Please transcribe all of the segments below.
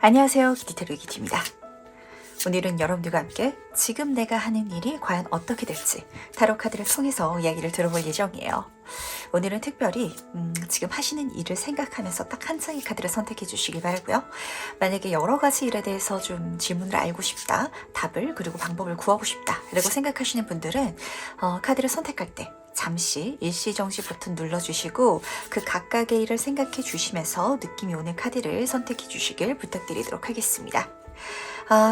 안녕하세요. 기티테루 기티입니다. 오늘은 여러분들과 함께 지금 내가 하는 일이 과연 어떻게 될지 타로 카드를 통해서 이야기를 들어볼 예정이에요. 오늘은 특별히 지금 하시는 일을 생각하면서 딱 한 장의 카드를 선택해 주시길 바라고요. 만약에 여러 가지 일에 대해서 좀 질문을 알고 싶다, 답을 그리고 방법을 구하고 싶다 라고 생각하시는 분들은 카드를 선택할 때 잠시 일시정지 버튼 눌러주시고 그 각각의 일을 생각해 주시면서 느낌이 오는 카드를 선택해 주시길 부탁드리도록 하겠습니다.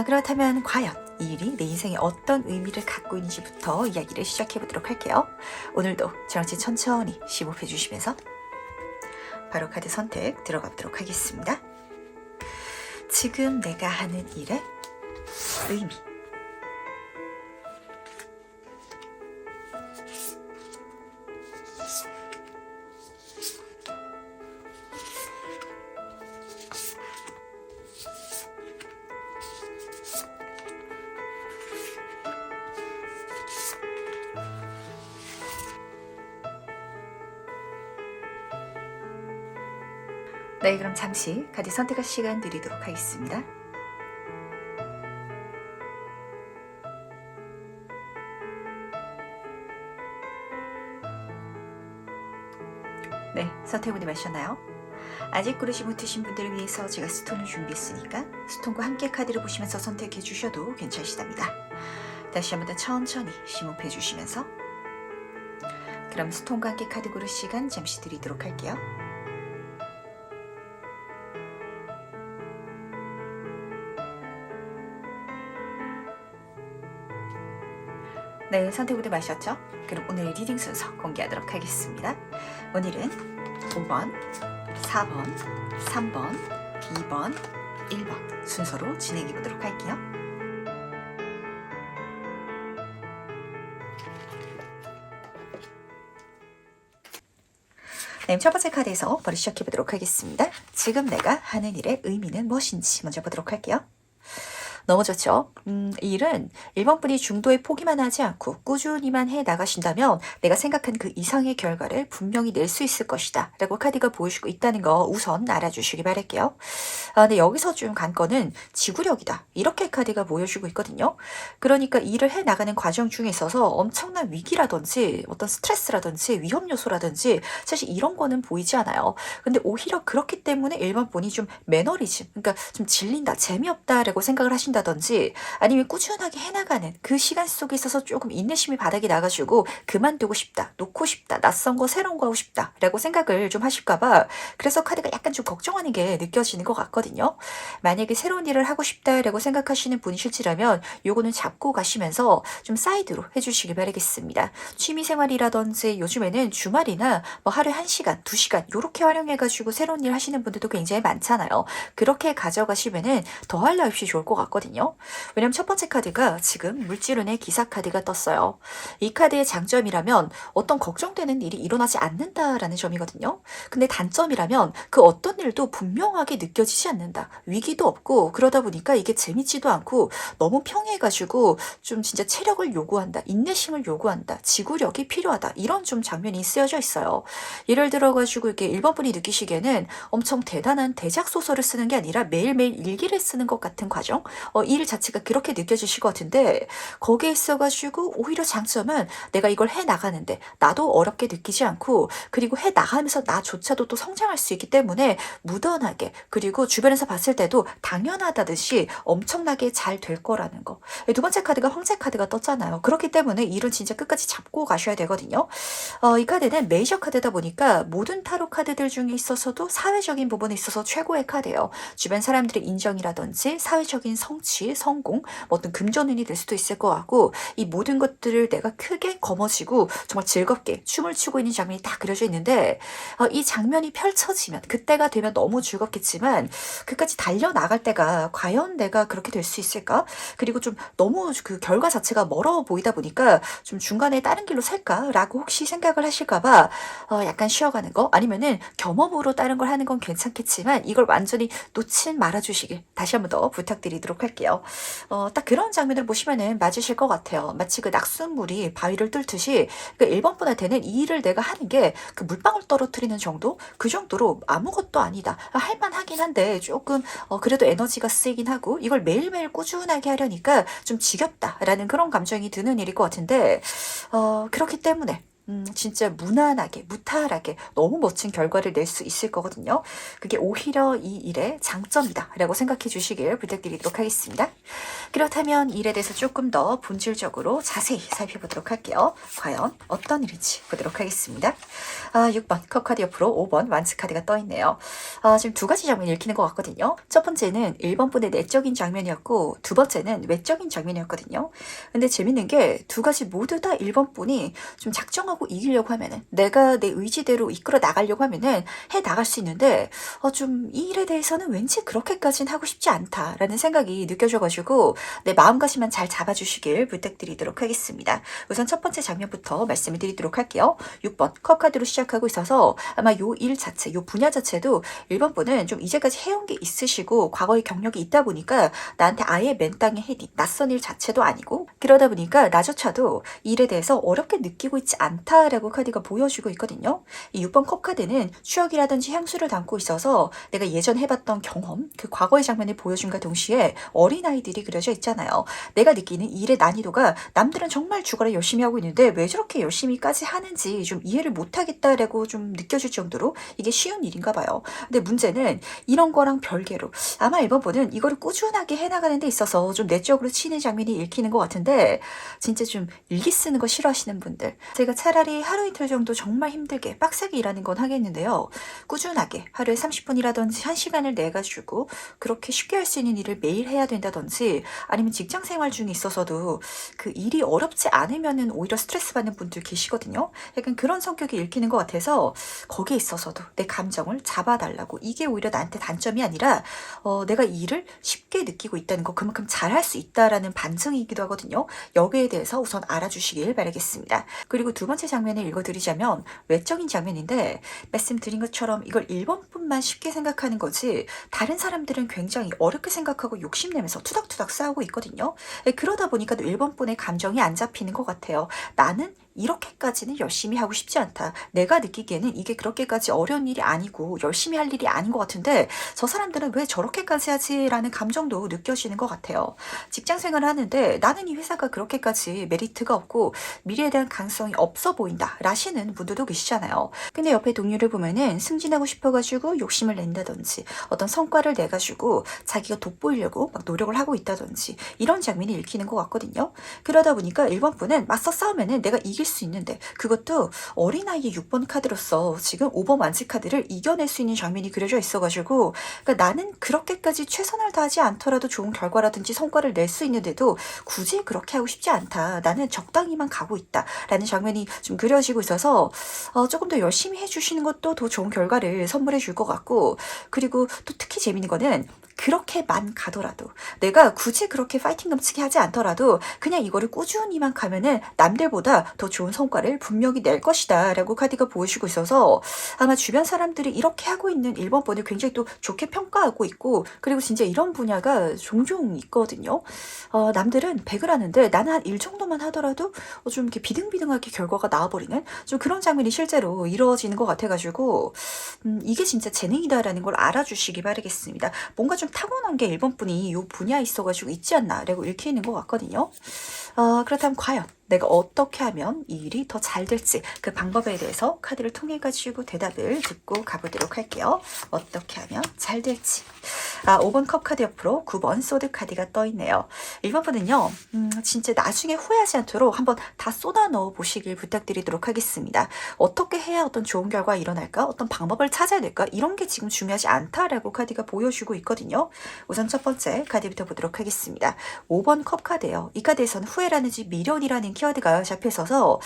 그렇다면 과연 이 일이 내 인생에 어떤 의미를 갖고 있는지부터 이야기를 시작해 보도록 할게요. 오늘도 저랑 같이 천천히 심호흡해 주시면서 바로 카드 선택 들어가도록 하겠습니다. 지금 내가 하는 일의 의미. 네, 그럼 잠시 카드 선택할 시간 드리도록 하겠습니다. 네, 선택문이 마셨나요? 아직 고르지 못하신 분들을 위해서 제가 스톤을 준비했으니까 스톤과 함께 카드를 보시면서 선택해 주셔도 괜찮으시답니다. 다시 한번 더 천천히 심호흡해 주시면서 그럼 스톤과 함께 카드 고를 시간 잠시 드리도록 할게요. 네, 선택으로 마셨죠? 그럼 오늘 리딩 순서 공개하도록 하겠습니다. 오늘은 5번, 4번, 3번, 2번, 1번 순서로 진행해 보도록 할게요. 네, 첫 번째 카드에서 바로 시작해 보도록 하겠습니다. 지금 내가 하는 일의 의미는 무엇인지 먼저 보도록 할게요. 너무 좋죠? 이 일은 1번 분이 중도에 포기만 하지 않고 꾸준히만 해 나가신다면 내가 생각한 그 이상의 결과를 분명히 낼 수 있을 것이다 라고 카드가 보여주고 있다는 거 우선 알아주시기 바랄게요. 근데 여기서 좀 관건은 지구력이다 이렇게 카드가 보여주고 있거든요. 그러니까 일을 해 나가는 과정 중에 있어서 엄청난 위기라든지 어떤 스트레스라든지 위험 요소라든지 사실 이런 거는 보이지 않아요. 근데 오히려 그렇기 때문에 1번 분이 좀 매너리즘, 그러니까 좀 질린다, 재미없다 라고 생각을 하신다든지 아니면 꾸준하게 해나가는 그 시간 속에 있어서 조금 인내심이 바닥이 나가지고 그만두고 싶다, 놓고 싶다, 낯선 거 새로운 거 하고 싶다 라고 생각을 좀 하실까봐 그래서 카드가 약간 좀 걱정하는 게 느껴지는 것 같거든요. 만약에 새로운 일을 하고 싶다라고 생각하시는 분이실지라면 요거는 잡고 가시면서 좀 사이드로 해주시길 바라겠습니다. 취미생활이라든지 요즘에는 주말이나 뭐 하루에 1시간, 2시간 요렇게 활용해가지고 새로운 일 하시는 분들도 굉장히 많잖아요. 그렇게 가져가시면은 더할 나위 없이 좋을 것 같거든요. 왜냐면 첫 번째 카드가 지금 물질운의 기사 카드가 떴어요. 이 카드의 장점이라면 어떤 걱정되는 일이 일어나지 않는다라는 점이거든요. 근데 단점이라면 그 어떤 일도 분명하게 느껴지지 않는다. 위기도 없고 그러다 보니까 이게 재밌지도 않고 너무 평이해가지고 좀 진짜 체력을 요구한다. 인내심을 요구한다. 지구력이 필요하다. 이런 좀 장면이 쓰여져 있어요. 예를 들어가지고 이렇게 1번 분이 느끼시기에는 엄청 대단한 대작 소설을 쓰는 게 아니라 매일매일 일기를 쓰는 것 같은 과정? 일 자체가 그렇게 느껴지실 것 같은데 거기에 있어가지고 오히려 장점은 내가 이걸 해 나가는데 나도 어렵게 느끼지 않고 그리고 해 나가면서 나조차도 또 성장할 수 있기 때문에 무던하게 그리고 주변에서 봤을 때도 당연하다듯이 엄청나게 잘 될 거라는 거. 두 번째 카드가 황제 카드가 떴잖아요. 그렇기 때문에 일은 진짜 끝까지 잡고 가셔야 되거든요. 이 카드는 메이저 카드다 보니까 모든 타로 카드들 중에 있어서도 사회적인 부분에 있어서 최고의 카드예요. 주변 사람들의 인정이라든지 사회적인 성취, 성공, 뭐 어떤 금전운이 될 수도 있을 것 같고 이 모든 것들을 내가 크게 거머쥐고 정말 즐겁게 춤을 추고 있는 장면이 딱 그려져 있는데 이 장면이 펼쳐지면 그때가 되면 너무 즐겁겠지만 그까지 달려나갈 때가 과연 내가 그렇게 될 수 있을까? 그리고 좀 너무 그 결과 자체가 멀어 보이다 보니까 좀 중간에 다른 길로 살까라고 혹시 생각을 하실까봐 약간 쉬어가는 거 아니면은 겸업으로 다른 걸 하는 건 괜찮겠지만 이걸 완전히 놓지 말아주시길 다시 한 번 더 부탁드리도록 할게요. 딱 그런 장면을 보시면은 맞으실 것 같아요. 마치 그 낙숫물이 바위를 뚫듯이 그 1번 분한테는 이 일을 내가 하는 게 그 물방울 떨어뜨리는 정도? 그 정도로 아무것도 아니다. 할만하긴 한데 조금 그래도 에너지가 쓰이긴 하고 이걸 매일매일 꾸준하게 하려니까 좀 지겹다라는 그런 감정이 드는 일일 것 같은데 그렇기 때문에 진짜 무난하게, 무탈하게 너무 멋진 결과를 낼 수 있을 거거든요. 그게 오히려 이 일의 장점이다라고 생각해 주시길 부탁드리도록 하겠습니다. 그렇다면 이 일에 대해서 조금 더 본질적으로 자세히 살펴보도록 할게요. 과연 어떤 일인지 보도록 하겠습니다. 6번 컵카드 옆으로 5번 완츠 카드가 떠있네요. 지금 두 가지 장면이 읽히는 것 같거든요. 첫 번째는 1번 분의 내적인 장면이었고 두 번째는 외적인 장면이었거든요. 근데 재밌는 게 두 가지 모두 다 1번 분이 좀 작정하고 이기려고 하면은 내가 내 의지대로 이끌어 나가려고 하면은 해 나갈 수 있는데 좀 이 일에 대해서는 왠지 그렇게까지는 하고 싶지 않다라는 생각이 느껴져가지고 내 마음가짐만 잘 잡아주시길 부탁드리도록 하겠습니다. 우선 첫 번째 장면부터 말씀을 드리도록 할게요. 6번 컵카드로 시작하고 있어서 아마 요 일 자체, 요 분야 자체도 1번 분은 좀 이제까지 해온 게 있으시고 과거의 경력이 있다 보니까 나한테 아예 맨 땅에 헤딩, 낯선 일 자체도 아니고 그러다 보니까 나조차도 이 일에 대해서 어렵게 느끼고 있지 않다라고 카드가 보여주고 있거든요. 이 6번 컵카드는 추억이라든지 향수를 담고 있어서 내가 예전 해봤던 경험, 그 과거의 장면을 보여준과 동시에 어린아이들이 그려져 있잖아요. 내가 느끼는 이 일의 난이도가 남들은 정말 죽어라 열심히 하고 있는데 왜 저렇게 열심히까지 하는지 좀 이해를 못하겠다라고 좀 느껴질 정도로 이게 쉬운 일인가 봐요. 근데 문제는 이런 거랑 별개로 아마 1번 분은 이거를 꾸준하게 해나가는 데 있어서 좀 내적으로 치는 장면이 읽히는 것 같은데 진짜 좀 일기 쓰는 거 싫어하시는 분들 제가 차라리 하루 이틀 정도 정말 힘들게 빡세게 일하는 건 하겠는데요. 꾸준하게 하루에 30분이라든지 1시간을 내가지고 그렇게 쉽게 할 수 있는 일을 매일 해야 된다든지 아니면 직장 생활 중에 있어서도 그 일이 어렵지 않으면은 오히려 스트레스 받는 분들 계시거든요. 약간 그런 성격이 읽히는 것 같아서 거기에 있어서도 내 감정을 잡아달라고 이게 오히려 나한테 단점이 아니라 내가 이 일을 쉽게 느끼고 있다는 거 그만큼 잘할 수 있다라는 반증이기도 하거든요. 여기에 대해서 우선 알아주시길 바라겠습니다. 그리고 두 번째 장면을 읽어드리자면 외적인 장면인데 말씀드린 것처럼 이걸 1번 분만 쉽게 생각하는 거지 다른 사람들은 굉장히 어렵게 생각하고 욕심내면서 투닥투닥 싸우고 있거든요. 그러다 보니까 1번 분의 감정이 안 잡히는 것 같아요. 나는 이렇게까지는 열심히 하고 싶지 않다. 내가 느끼기에는 이게 그렇게까지 어려운 일이 아니고 열심히 할 일이 아닌 것 같은데 저 사람들은 왜 저렇게까지 하지? 라는 감정도 느껴지는 것 같아요. 직장 생활을 하는데 나는 이 회사가 그렇게까지 메리트가 없고 미래에 대한 가능성이 없어 보인다 라시는 분들도 계시잖아요. 근데 옆에 동료를 보면은 승진하고 싶어가지고 욕심을 낸다든지 어떤 성과를 내가지고 자기가 돋보이려고 막 노력을 하고 있다든지 이런 장면이 읽히는 것 같거든요. 그러다 보니까 1번 분은 맞서 싸우면은 내가 이길 수 있는데 그것도 어린아이의 6번 카드로서 지금 5번 완치 카드를 이겨낼 수 있는 장면이 그려져 있어가지고 그러니까 나는 그렇게까지 최선을 다하지 않더라도 좋은 결과라든지 성과를 낼 수 있는데도 굳이 그렇게 하고 싶지 않다. 나는 적당히만 가고 있다. 라는 장면이 좀 그려지고 있어서 조금 더 열심히 해주시는 것도 더 좋은 결과를 선물해 줄 것 같고 그리고 또 특히 재밌는 거는 그렇게만 가더라도 내가 굳이 그렇게 파이팅 넘치게 하지 않더라도 그냥 이거를 꾸준히만 가면은 남들보다 더 좋은 성과를 분명히 낼 것이다 라고 카드가 보여주고 있어서 아마 주변 사람들이 이렇게 하고 있는 1번 분을 굉장히 또 좋게 평가하고 있고 그리고 진짜 이런 분야가 종종 있거든요. 남들은 100을 하는데 나는 한 1 정도만 하더라도 좀 이렇게 비등비등하게 결과가 나와버리는 좀 그런 장면이 실제로 이루어지는 것 같아가지고 이게 진짜 재능이다라는 걸 알아주시기 바라겠습니다. 뭔가 좀 타고난 게 1번 분이 이 분야에 있어가지고 있지 않나 라고 읽히는 것 같거든요. 그렇다면 과연 내가 어떻게 하면 이 일이 더 잘 될지 그 방법에 대해서 카드를 통해 가지고 대답을 듣고 가보도록 할게요. 어떻게 하면 잘 될지. 5번 컵 카드 옆으로 9번 소드 카드가 떠 있네요. 1번 분은요. 진짜 나중에 후회하지 않도록 한번 다 쏟아 넣어 보시길 부탁드리도록 하겠습니다. 어떻게 해야 어떤 좋은 결과가 일어날까? 어떤 방법을 찾아야 될까? 이런 게 지금 중요하지 않다라고 카드가 보여주고 있거든요. 우선 첫 번째 카드부터 보도록 하겠습니다. 5번 컵 카드예요. 이 카드에서는 후회라는지 미련이라는 키워드가 잡혀 있어서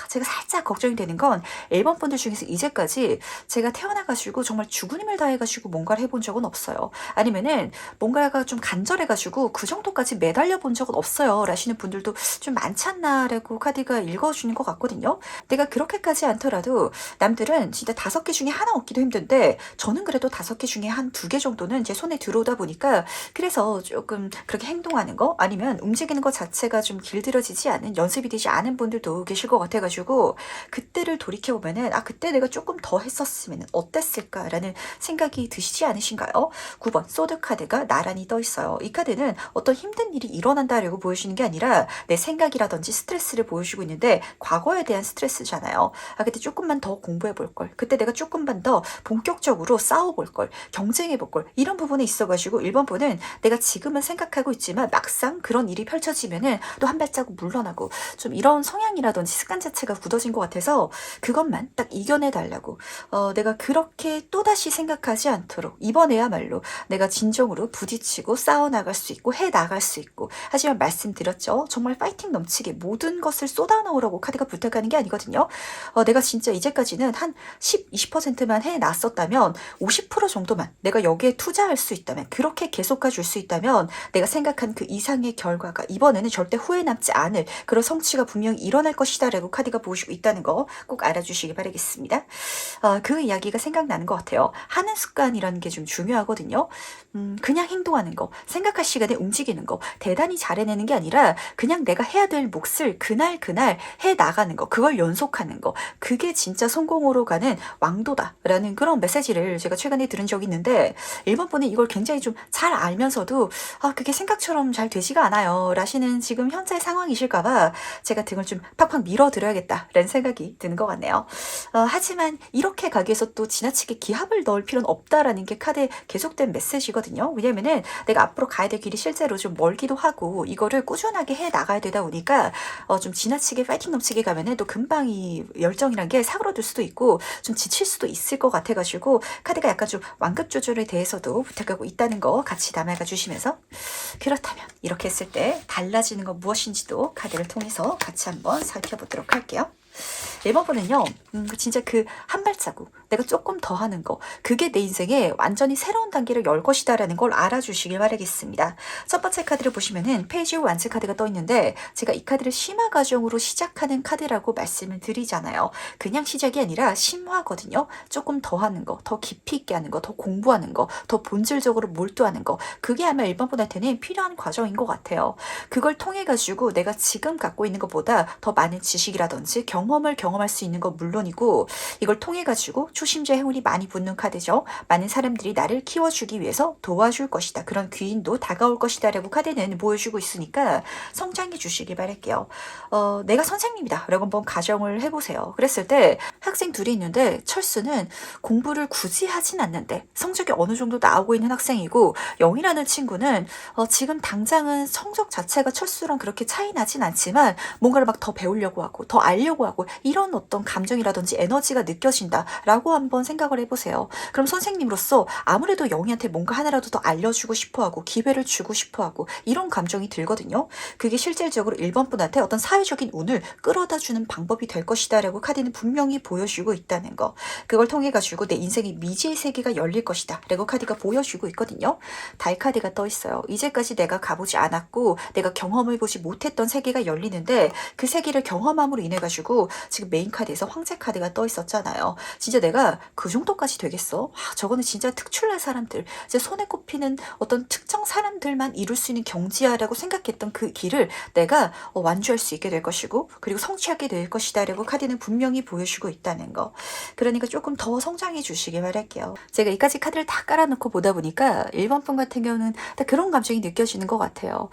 제가 살짝 걱정이 되는 건 1번 분들 중에서 이제까지 제가 태어나가지고 정말 죽은 힘을 다해가지고 뭔가를 해본 적은 없어요. 아니면은 뭔가가 좀 간절해가지고 그 정도까지 매달려 본 적은 없어요 라시는 분들도 좀 많지 않나라고 카드가 읽어주는 것 같거든요. 내가 그렇게까지 않더라도 남들은 진짜 5개 중에 하나 얻기도 힘든데 저는 그래도 5개 중에 한 2개 정도는 제 손에 들어오다 보니까 그래서 조금 그렇게 행동하는 거 아니면 움직이는 것 자체가 좀 길들여지지 않은 연습이 되지 않은 분들도 계실 것 같아가지고 그때를 돌이켜보면은 그때 내가 조금 더 했었으면 어땠을까라는 생각이 드시지 않으신가요? 9번 소드 카드가 나란히 떠 있어요. 이 카드는 어떤 힘든 일이 일어난다라고 보여주는 게 아니라 내 생각이라든지 스트레스를 보여주고 있는데 과거에 대한 스트레스잖아요. 그때 조금만 더 공부해 볼 걸. 그때 내가 조금만 더 본격적으로 싸워볼 걸. 경쟁해 볼 걸. 이런 부분에 있어가지고 1번 분은 내가 지금은 생각하고 있지만 막상 그런 일이 펼쳐지면은 또 한 발자국 물러나고 좀 이런 성향이라든지 습관 자체가 굳어진 것 같아서 그것만 딱 이겨내 달라고 내가 그렇게 또다시 생각하지 않도록 이번에야말로 내가 진정으로 부딪히고 싸워나갈 수 있고 해나갈 수 있고 하지만 말씀드렸죠. 정말 파이팅 넘치게 모든 것을 쏟아넣으라고 카드가 부탁하는 게 아니거든요. 내가 진짜 이제까지는 한 10, 20%만 해놨었다면 50% 정도만 내가 여기에 투자할 수 있다면 그렇게 계속 가줄 수 있다면 내가 생각한 그 이상의 결과가 이번에는 절대 후회 남지 않을 그런 성취가 분명히 일어날 것이다 라고 카드가 보여주고 있다는 거 꼭 알아주시기 바라겠습니다. 그 이야기가 생각나는 것 같아요. 하는 습관이라는 게 좀 중요하거든요. 그냥 행동하는 거, 생각할 시간에 움직이는 거, 대단히 잘해내는 게 아니라 그냥 내가 해야 될 몫을 그날 해 나가는 거, 그걸 연속하는 거, 그게 진짜 성공으로 가는 왕도다라는 그런 메시지를 제가 최근에 들은 적이 있는데 1번 분은 이걸 굉장히 좀 잘 알면서도 그게 생각처럼 잘 되지가 않아요 라시는 지금 현재 상황이실까봐 제가 등을 좀 팍팍 밀어드려야겠다라는 생각이 드는 것 같네요. 하지만 이렇게 가기 위해서 또 지나치게 기합을 넣을 필요는 없다라는 게 카드의 계속된 메시지거든요. 왜냐면은 내가 앞으로 가야 될 길이 실제로 좀 멀기도 하고 이거를 꾸준하게 해 나가야 되다 보니까 좀 지나치게 파이팅 넘치게 가면은 또 금방 이 열정이란 게 사그러들 수도 있고 좀 지칠 수도 있을 것 같아가지고 카드가 약간 좀 완급 조절에 대해서도 부탁하고 있다는 거 같이 남아가 주시면서 그렇다면 이렇게 했을 때 달라지는 건 무엇인지도 카드를 통해서 같이 한번 살펴보도록 할게요. 1번 분은요, 진짜 그 한 발자국, 내가 조금 더 하는 거, 그게 내 인생에 완전히 새로운 단계를 열 것이다라는 걸 알아주시길 바라겠습니다. 첫 번째 카드를 보시면은 페이지 완즈 카드가 떠 있는데, 제가 이 카드를 심화 과정으로 시작하는 카드라고 말씀을 드리잖아요. 그냥 시작이 아니라 심화거든요. 조금 더 하는 거, 더 깊이 있게 하는 거, 더 공부하는 거, 더 본질적으로 몰두하는 거, 그게 아마 1번 분한테는 필요한 과정인 것 같아요. 그걸 통해 가지고 내가 지금 갖고 있는 것보다 더 많은 지식이라든지 경험을 경험할 수 있는 건 물론이고 이걸 통해 가지고 초심자 행운이 많이 붙는 카드죠. 많은 사람들이 나를 키워주기 위해서 도와줄 것이다. 그런 귀인도 다가올 것이다 라고 카드는 보여주고 있으니까 성장해 주시길 바랄게요. 내가 선생님이다 라고 한번 가정을 해보세요. 그랬을 때 학생 둘이 있는데 철수는 공부를 굳이 하진 않는데 성적이 어느 정도 나오고 있는 학생이고 영이라는 친구는 지금 당장은 성적 자체가 철수랑 그렇게 차이 나진 않지만 뭔가를 막 더 배우려고 하고 더 알려고 하고 이런 어떤 감정이라든지 에너지가 느껴진다라고 한번 생각을 해보세요. 그럼 선생님으로서 아무래도 영희한테 뭔가 하나라도 더 알려주고 싶어하고 기회를 주고 싶어하고 이런 감정이 들거든요. 그게 실질적으로 1번 분한테 어떤 사회적인 운을 끌어다주는 방법이 될 것이다 라고 카드는 분명히 보여주고 있다는 거. 그걸 통해 가지고 내 인생의 미지의 세계가 열릴 것이다 라고 카드가 보여주고 있거든요. 달 카드가 떠 있어요. 이제까지 내가 가보지 않았고 내가 경험해보지 못했던 세계가 열리는데 그 세계를 경험함으로 인해 가지고 지금 메인 카드에서 황제 카드가 떠 있었잖아요. 진짜 내가 그 정도까지 되겠어? 저거는 진짜 특출난 사람들, 이제 손에 꼽히는 어떤 특정 사람들만 이룰 수 있는 경지야라고 생각했던 그 길을 내가 완주할 수 있게 될 것이고 그리고 성취하게 될 것이다 라고 카드는 분명히 보여주고 있다는 거. 그러니까 조금 더 성장해 주시길 바랄게요. 제가 이까지 카드를 다 깔아놓고 보다 보니까 1번 분 같은 경우는 그런 감정이 느껴지는 것 같아요.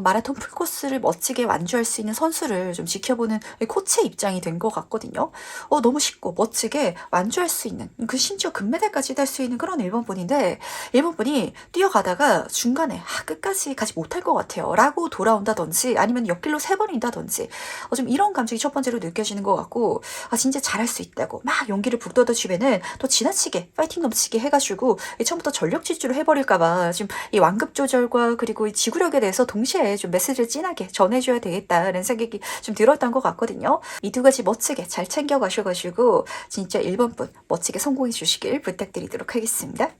마라톤 풀코스를 멋지게 완주할 수 있는 선수를 좀 지켜보는 코치의 입장이 된 것 같거든요. 너무 쉽고 멋지게 완주할 수 있는 그 심지어 금메달까지 딸 수 있는 그런 1번 분인데 1번 분이 뛰어가다가 중간에 끝까지 가지 못할 것 같아요 라고 돌아온다든지 아니면 옆길로 3번인다든지 좀 이런 감정이 첫 번째로 느껴지는 것 같고 진짜 잘할 수 있다고 막 용기를 북돋아 주면은 또 지나치게 파이팅 넘치게 해가지고 처음부터 전력 질주를 해버릴까봐 지금 이 완급 조절과 그리고 이 지구력에 대해서 동시에 좀 메시지를 진하게 전해줘야 되겠다는 생각이 좀 들었던 것 같거든요. 이 두 가지 멋지게 잘 챙겨가셔가지고 진짜 1번 분 멋지게 성공해 주시길 부탁드리도록 하겠습니다.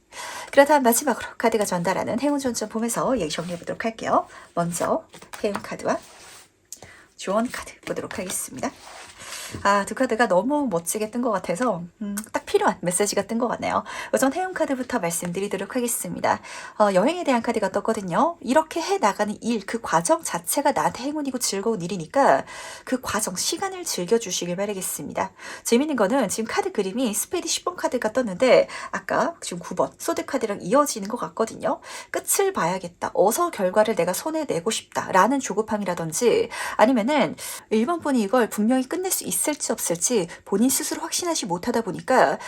그렇다면 마지막으로 카드가 전달하는 행운 존점 보면서 얘기 정리해 보도록 할게요. 먼저 행운 카드와 조언 카드 보도록 하겠습니다. 두 카드가 너무 멋지게 뜬 것 같아서 딱 필요한 메시지가 뜬 것 같네요. 우선 행운 카드부터 말씀드리도록 하겠습니다. 여행에 대한 카드가 떴거든요. 이렇게 해나가는 일, 그 과정 자체가 나한테 행운이고 즐거운 일이니까 그 과정, 시간을 즐겨주시길 바라겠습니다. 재밌는 거는 지금 카드 그림이 스페이드 10번 카드가 떴는데 아까 지금 9번 소드 카드랑 이어지는 것 같거든요. 끝을 봐야겠다. 어서 결과를 내가 손에 내고 싶다. 라는 조급함이라든지 아니면은 1번 분이 이걸 분명히 끝낼 수 있을지 없을지 본인 스스로 확신하지 못하다 보니까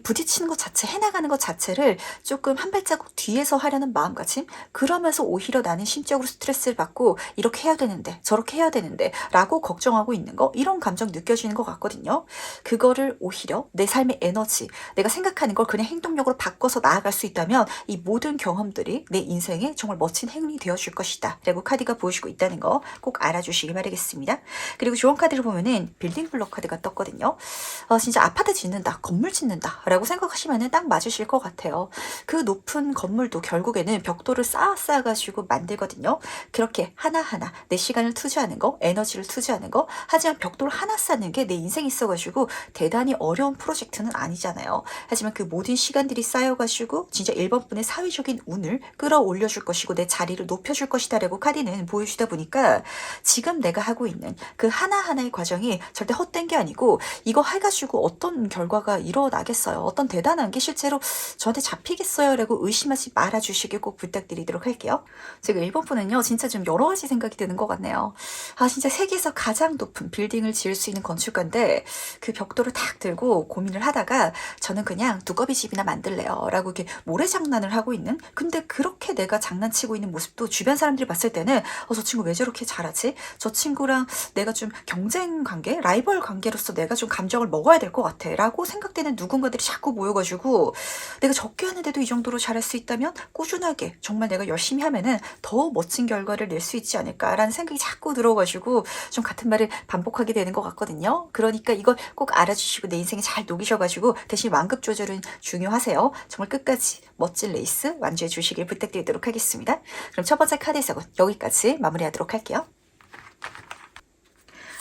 부딪히는 것 자체, 해나가는 것 자체를 조금 한 발자국 뒤에서 하려는 마음가짐, 그러면서 오히려 나는 심적으로 스트레스를 받고 이렇게 해야 되는데 저렇게 해야 되는데 라고 걱정하고 있는 거, 이런 감정 느껴지는 것 같거든요. 그거를 오히려 내 삶의 에너지, 내가 생각하는 걸 그냥 행동력으로 바꿔서 나아갈 수 있다면 이 모든 경험들이 내 인생에 정말 멋진 행운이 되어줄 것이다 라고 카드가 보여주고 있다는 거 꼭 알아주시기 바라겠습니다. 그리고 조언 카드를 보면은 빌딩 블록 카드가 떴거든요. 진짜 아파트 짓는다, 건물 짓는다 라고 생각하시면 딱 맞으실 것 같아요. 그 높은 건물도 결국에는 벽돌을 쌓아가지고 만들거든요. 그렇게 하나하나 내 시간을 투자하는 거, 에너지를 투자하는 거, 하지만 벽돌 하나 쌓는 게 내 인생에 있어가지고 대단히 어려운 프로젝트는 아니잖아요. 하지만 그 모든 시간들이 쌓여가지고 진짜 1번 분의 사회적인 운을 끌어올려줄 것이고 내 자리를 높여줄 것이다 라고 카드는 보여주다 보니까 지금 내가 하고 있는 그 하나하나의 과정이 절대 헛된 게 아니고 이거 해가지고 어떤 결과가 일어나겠어요. 어떤 대단한 게 실제로 저한테 잡히겠어요 라고 의심하지 말아주시길 꼭 부탁드리도록 할게요. 지금 1번 분은요 진짜 좀 여러 가지 생각이 드는 것 같네요. 진짜 세계에서 가장 높은 빌딩을 지을 수 있는 건축가인데 그 벽돌을 탁 들고 고민을 하다가 저는 그냥 두꺼비 집이나 만들래요 라고 이렇게 모래장난을 하고 있는, 근데 그렇게 내가 장난치고 있는 모습도 주변 사람들이 봤을 때는 저 친구 왜 저렇게 잘하지? 저 친구랑 내가 좀 경쟁 관계, 라이벌 관계로서 내가 좀 감정을 먹어야 될 것 같아 라고 생각되는 누군가들이 자꾸 모여가지고 내가 적게 하는데도 이 정도로 잘할 수 있다면 꾸준하게 정말 내가 열심히 하면은 더 멋진 결과를 낼 수 있지 않을까라는 생각이 자꾸 들어가지고 좀 같은 말을 반복하게 되는 것 같거든요. 그러니까 이걸 꼭 알아주시고 내 인생에 잘 녹이셔가지고 대신 완급 조절은 중요하세요. 정말 끝까지 멋진 레이스 완주해 주시길 부탁드리도록 하겠습니다. 그럼 첫 번째 카드 해석은 여기까지 마무리하도록 할게요.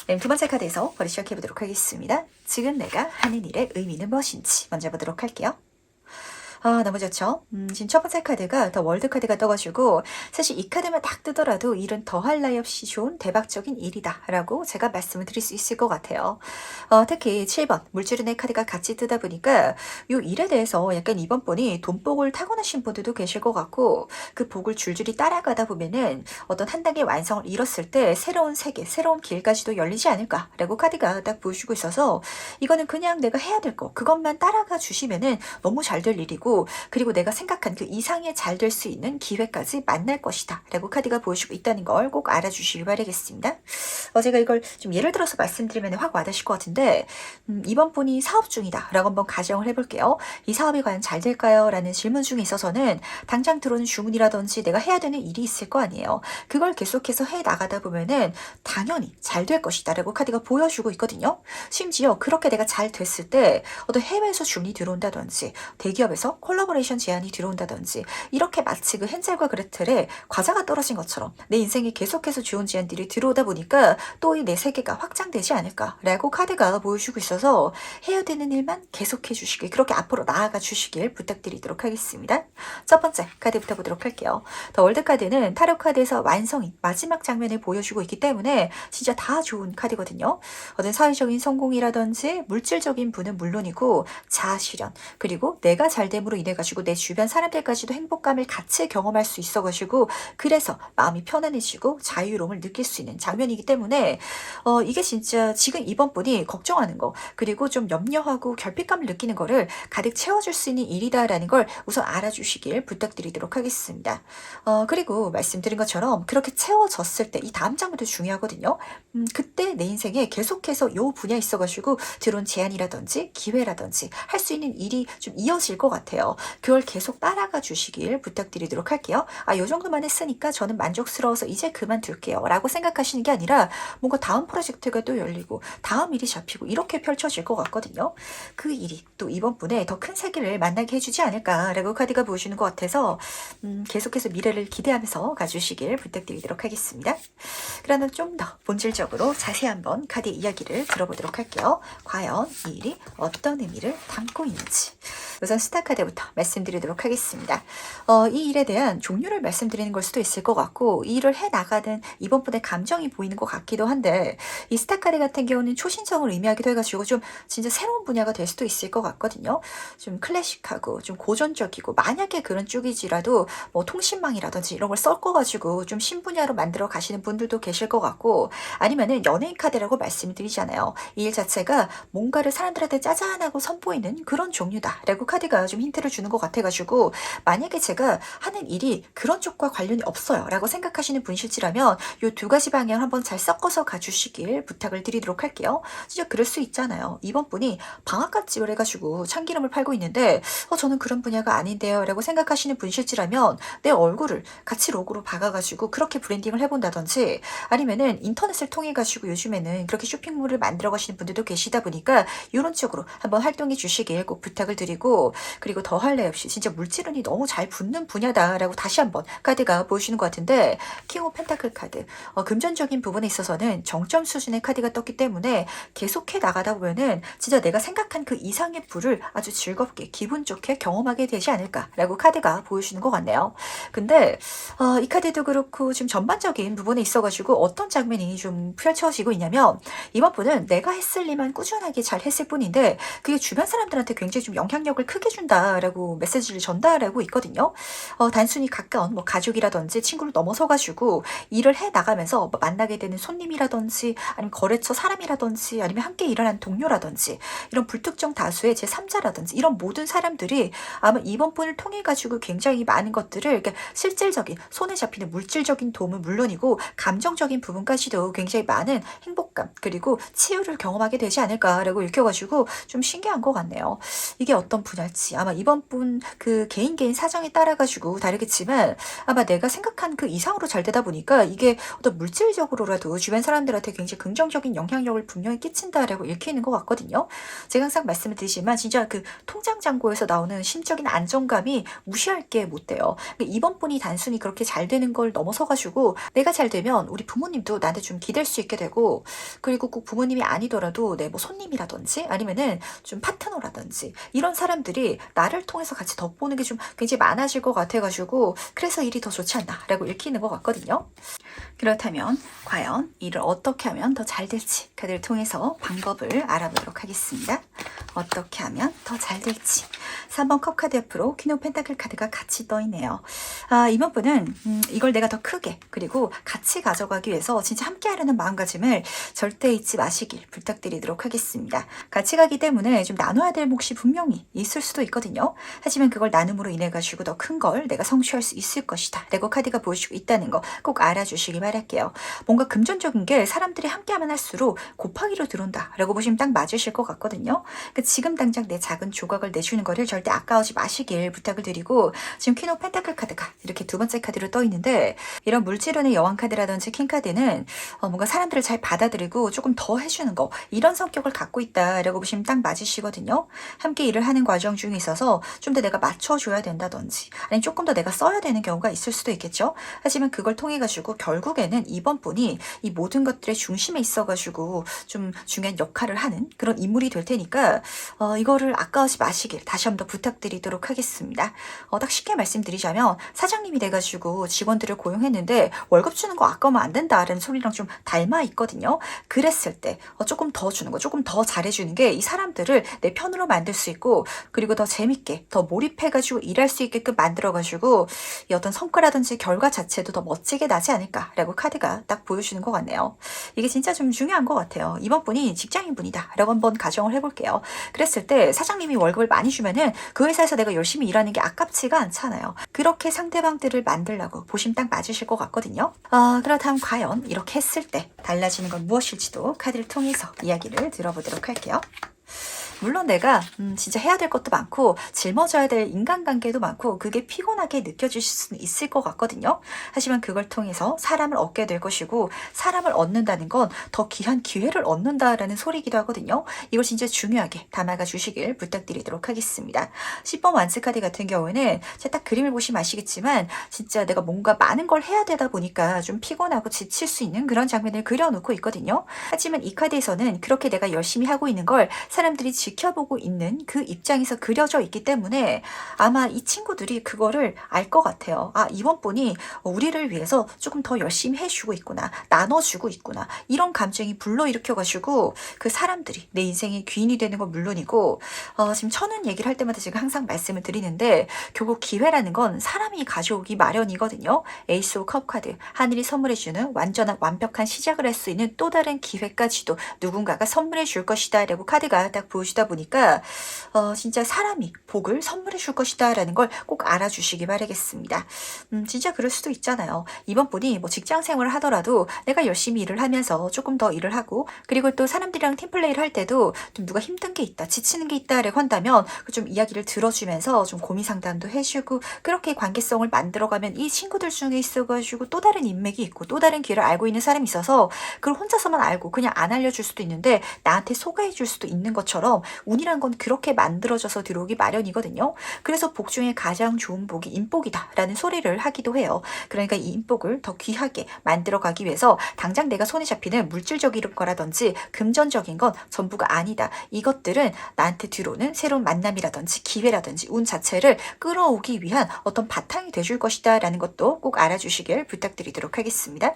네, 두 번째 카드에서 바로 시작해보도록 하겠습니다. 지금 내가 하는 일의 의미는 무엇인지 먼저 보도록 할게요. 너무 좋죠? 지금 첫 번째 카드가 더 월드 카드가 떠가지고 사실 이 카드만 딱 뜨더라도 일은 더할 나위 없이 좋은 대박적인 일이다 라고 제가 말씀을 드릴 수 있을 것 같아요. 특히 7번 물주른의 카드가 같이 뜨다 보니까 이 일에 대해서 약간 이번 분이 돈복을 타고나신 분들도 계실 것 같고 그 복을 줄줄이 따라가다 보면은 어떤 한 단계 완성을 이뤘을 때 새로운 세계, 새로운 길까지도 열리지 않을까 라고 카드가 딱 보여주고 있어서 이거는 그냥 내가 해야 될 거 그것만 따라가 주시면은 너무 잘 될 일이고 그리고 내가 생각한 그 이상의 잘 될 수 있는 기회까지 만날 것이다 라고 카드가 보여주고 있다는 걸 꼭 알아주시길 바라겠습니다. 제가 이걸 좀 예를 들어서 말씀드리면 확 와닿으실 것 같은데 이번 분이 사업 중이다 라고 한번 가정을 해볼게요. 이 사업이 과연 잘 될까요? 라는 질문 중에 있어서는 당장 들어오는 주문이라든지 내가 해야 되는 일이 있을 거 아니에요. 그걸 계속해서 해 나가다 보면은 당연히 잘 될 것이다 라고 카드가 보여주고 있거든요. 심지어 그렇게 내가 잘 됐을 때 어떤 해외에서 주문이 들어온다든지 대기업에서 콜라보레이션 제안이 들어온다든지 이렇게 마치 그 헨젤과 그레텔의 과자가 떨어진 것처럼 내 인생에 계속해서 좋은 제안들이 들어오다 보니까 또 이 내 세계가 확장되지 않을까라고 카드가 보여주고 있어서 해야 되는 일만 계속해 주시길, 그렇게 앞으로 나아가 주시길 부탁드리도록 하겠습니다. 첫 번째 카드부터 보도록 할게요. 더 월드 카드는 타로 카드에서 완성인 마지막 장면을 보여주고 있기 때문에 진짜 다 좋은 카드거든요. 어떤 사회적인 성공이라든지 물질적인 부는 물론이고 자아실현, 그리고 내가 잘됨으로 인해 가지고 내 주변 사람들까지도 행복감을 같이 경험할 수 있어가지고 그래서 마음이 편안해지고 자유로움을 느낄 수 있는 장면이기 때문에 이게 진짜 지금 이번 분이 걱정하는 거 그리고 좀 염려하고 결핍감을 느끼는 거를 가득 채워줄 수 있는 일이다라는 걸 우선 알아주시길 부탁드리도록 하겠습니다. 그리고 말씀드린 것처럼 그렇게 채워졌을 때 이 다음 장면도 중요하거든요. 그때 내 인생에 계속해서 요 분야에 있어가지고 들어온 제안이라든지 기회라든지 할 수 있는 일이 좀 이어질 것 같아요. 같아요. 그걸 계속 따라가 주시길 부탁드리도록 할게요. 요 정도만 했으니까 저는 만족스러워서 이제 그만둘게요. 라고 생각하시는 게 아니라 뭔가 다음 프로젝트가 또 열리고 다음 일이 잡히고 이렇게 펼쳐질 것 같거든요. 그 일이 또 이번 분의 더 큰 세계를 만나게 해주지 않을까라고 카드가 보여주는 것 같아서 계속해서 미래를 기대하면서 가주시길 부탁드리도록 하겠습니다. 그러면 좀 더 본질적으로 자세히 한번 카드 이야기를 들어보도록 할게요. 과연 이 일이 어떤 의미를 담고 있는지 우선 스타 카드부터 말씀드리도록 하겠습니다. 이 일에 대한 종류를 말씀드리는 걸 수도 있을 것 같고 이 일을 해나가는 이번 분의 감정이 보이는 것 같기도 한데 이 스타 카드 같은 경우는 초신성을 의미하기도 해가지고 좀 진짜 새로운 분야가 될 수도 있을 것 같거든요. 좀 클래식하고 좀 고전적이고 만약에 그런 쪽이지라도 뭐 통신망이라든지 이런 걸 섞어가지고 좀 신분야로 만들어 가시는 분들도 계실 것 같고 아니면은 연예인 카드라고 말씀드리잖아요. 이 일 자체가 뭔가를 사람들한테 짜잔하고 선보이는 그런 종류다라고 카드가 좀 힌트를 주는 것 같아가지고 만약에 제가 하는 일이 그런 쪽과 관련이 없어요 라고 생각하시는 분실지라면 이 두 가지 방향 한번 잘 섞어서 가주시길 부탁을 드리도록 할게요. 진짜 그럴 수 있잖아요. 이번 분이 방앗간집을 해가지고 참기름을 팔고 있는데 저는 그런 분야가 아닌데요 라고 생각하시는 분실지라면 내 얼굴을 같이 로고로 박아가지고 그렇게 브랜딩을 해본다든지 아니면은 인터넷을 통해 가지고 요즘에는 그렇게 쇼핑몰을 만들어 가시는 분들도 계시다 보니까 이런 쪽으로 한번 활동해 주시길 꼭 부탁을 드리고 그리고 더할 내 없이 진짜 물질운이 너무 잘 붙는 분야다라고 다시 한번 카드가 보여주는 것 같은데 킹 오브 펜타클 카드 금전적인 부분에 있어서는 정점 수준의 카드가 떴기 때문에 계속해 나가다 보면은 진짜 내가 생각한 그 이상의 부를 아주 즐겁게 기분 좋게 경험하게 되지 않을까라고 카드가 보여주는 것 같네요. 근데 이 카드도 그렇고 지금 전반적인 부분에 있어가지고 어떤 장면이 좀 펼쳐지고 있냐면 이번 분은 내가 했을 일만 꾸준하게 잘 했을 뿐인데 그게 주변 사람들한테 굉장히 좀 영향력을 크게 준다라고 메시지를 전달하고 있거든요. 단순히 가까운 뭐 가족이라든지 친구를 넘어서가지고 일을 해 나가면서 뭐 만나게 되는 손님이라든지 아니면 거래처 사람이라든지 아니면 함께 일하는 동료라든지 이런 불특정 다수의 제3자라든지 이런 모든 사람들이 아마 이번 분을 통해 가지고 굉장히 많은 것들을 그러니까 실질적인 손에 잡히는 물질적인 도움은 물론이고 감정적인 부분까지도 굉장히 많은 행복감 그리고 치유를 경험하게 되지 않을까라고 읽혀가지고 좀 신기한 것 같네요. 이게 어떤 분야일지 아마 이번 분 그 개인 사정에 따라 가지고 다르겠지만 아마 내가 생각한 그 이상으로 잘 되다 보니까 이게 어떤 물질적으로라도 주변 사람들한테 굉장히 긍정적인 영향력을 분명히 끼친다라고 읽히는 것 같거든요. 제가 항상 말씀을 드리지만 진짜 그 통장 잔고에서 나오는 심적인 안정감이 무시할 게 못 돼요. 이번 분이 단순히 그렇게 잘 되는 걸 넘어서가지고 내가 잘 되면 우리 부모님도 나한테 좀 기댈 수 있게 되고 그리고 꼭 부모님이 아니더라도 내 뭐 손님이라든지 아니면은 좀 파트너라든지 이런 사람들이 나를 통해서 같이 덕보는 게 좀 굉장히 많아질 것 같아가지고 그래서 일이 더 좋지 않나라고 읽히는 것 같거든요. 그렇다면 과연 일을 어떻게 하면 더 잘 될지 카드를 통해서 방법을 알아보도록 하겠습니다. 어떻게 하면 더 잘 될지 3번 컵 카드 옆으로 퀸 오브 펜타클 카드가 같이 떠있네요. 이번 분은 이걸 내가 더 크게 그리고 같이 가져가기 위해서 진짜 함께 하려는 마음가짐을 절대 잊지 마시길 부탁드리도록 하겠습니다. 같이 가기 때문에 좀 나눠야 될 몫이 분명히 있을 수도 있거든요. 하지만 그걸 나눔으로 인해 가지고 더 큰 걸 내가 성취할 수 있을 것이다 라고 카드가 보여주고 있다는 거 꼭 알아주시기 바랄게요. 뭔가 금전적인 게 사람들이 함께하면 할수록 곱하기로 들어온다 라고 보시면 딱 맞으실 것 같거든요. 그러니까 지금 당장 내 작은 조각을 내주는 거를 절대 아까워지 마시길 부탁을 드리고 지금 퀸 오브 펜타클 카드가 이렇게 두 번째 카드로 떠 있는데 이런 물질운의 여왕 카드라든지 킹 카드는 뭔가 사람들을 잘 받아들이고 조금 더 해주는 거 이런 성격을 갖고 있다라고 보시면 딱 맞으시거든요. 함께 일을 하는 과정 중에 있어서 좀 더 내가 맞춰줘야 된다든지 아니 조금 더 내가 써야 되는 경우가 있을 수도 있겠죠. 하지만 그걸 통해 가지고 결국에는 이번 분이 이 모든 것들의 중심에 있어 가지고 좀 중요한 역할을 하는 그런 인물이 될 테니까 이거를 아까워지 마시길 다시 한번 더 부탁드리도록 하겠습니다. 딱 쉽게 말씀드리자면 사장님이 돼가지고 직원들을 고용했는데 월급 주는 거 아까우면 안 된다라는 소리랑 좀 닮아 있거든요. 그랬을 때 조금 더 주는 거 조금 더 잘해주는 게 이 사람들을 내 편으로 만들 수 있고 그리고 더 재밌게 더 몰입해가지고 일할 수 있게끔 만들어가지고 이 어떤 성과라든지 결과 자체도 더 멋지게 나지 않을까라고 카드가 딱 보여주는 것 같네요. 이게 진짜 좀 중요한 것 같아요. 이번 분이 직장인 분이다 라고 한번 가정을 해볼게요. 그랬을 때 사장님이 월급을 많이 주면은 그 회사에서 내가 열심히 일하는 게 아깝지가 않잖아요. 그렇게 상대방들을 만들라고 보시면 딱 맞으실 것 같거든요. 그렇다면 과연 이렇게 했을 때 달라지는 건 무엇일지도 카드를 통해서 이야기를 들어보도록 할게요. 물론 내가 진짜 해야 될 것도 많고 짊어져야 될 인간관계도 많고 그게 피곤하게 느껴질 수는 있을 것 같거든요. 하지만 그걸 통해서 사람을 얻게 될 것이고 사람을 얻는다는 건 더 귀한 기회를 얻는다라는 소리이기도 하거든요. 이걸 진짜 중요하게 담아가 주시길 부탁드리도록 하겠습니다. 10번 완스 카드 같은 경우에는 제가 딱 그림을 보시면 아시겠지만 진짜 내가 뭔가 많은 걸 해야 되다 보니까 좀 피곤하고 지칠 수 있는 그런 장면을 그려놓고 있거든요. 하지만 이 카드에서는 그렇게 내가 열심히 하고 있는 걸 사람들이 지켜보고 있는 그 입장에서 그려져 있기 때문에 아마 이 친구들이 그거를 알 것 같아요. 아, 이번 분이 우리를 위해서 조금 더 열심히 해주고 있구나. 나눠주고 있구나. 이런 감정이 불러일으켜가지고 그 사람들이 내 인생의 귀인이 되는 건 물론이고 지금 천운 얘기를 할 때마다 제가 항상 말씀을 드리는데 결국 기회라는 건 사람이 가져오기 마련이거든요. 에이스 오브 컵 카드. 하늘이 선물해주는 완전한 완벽한 시작을 할 수 있는 또 다른 기회까지도 누군가가 선물해 줄 것이다 라고 카드가 딱 보여주다 보니까 진짜 사람이 복을 선물해 줄 것이다 라는 걸 꼭 알아주시기 바라겠습니다. 진짜 그럴 수도 있잖아요. 이번 분이 뭐 직장 생활을 하더라도 내가 열심히 일을 하면서 조금 더 일을 하고 그리고 또 사람들이랑 팀플레이를 할 때도 좀 누가 힘든 게 있다 지치는 게 있다 라고 한다면 좀 이야기를 들어주면서 좀 고민 상담도 해주고 그렇게 관계성을 만들어가면 이 친구들 중에 있어가지고 또 다른 인맥이 있고 또 다른 길을 알고 있는 사람이 있어서 그걸 혼자서만 알고 그냥 안 알려줄 수도 있는데 나한테 소개해 줄 수도 있는 것처럼 운이란 건 그렇게 만들어져서 들어오기 마련이거든요. 그래서 복 중에 가장 좋은 복이 인복이다 라는 소리를 하기도 해요. 그러니까 이 인복을 더 귀하게 만들어가기 위해서 당장 내가 손에 잡히는 물질적인 거라든지 금전적인 건 전부가 아니다. 이것들은 나한테 들어오는 새로운 만남이라든지 기회라든지 운 자체를 끌어오기 위한 어떤 바탕이 돼줄 것이다 라는 것도 꼭 알아주시길 부탁드리도록 하겠습니다.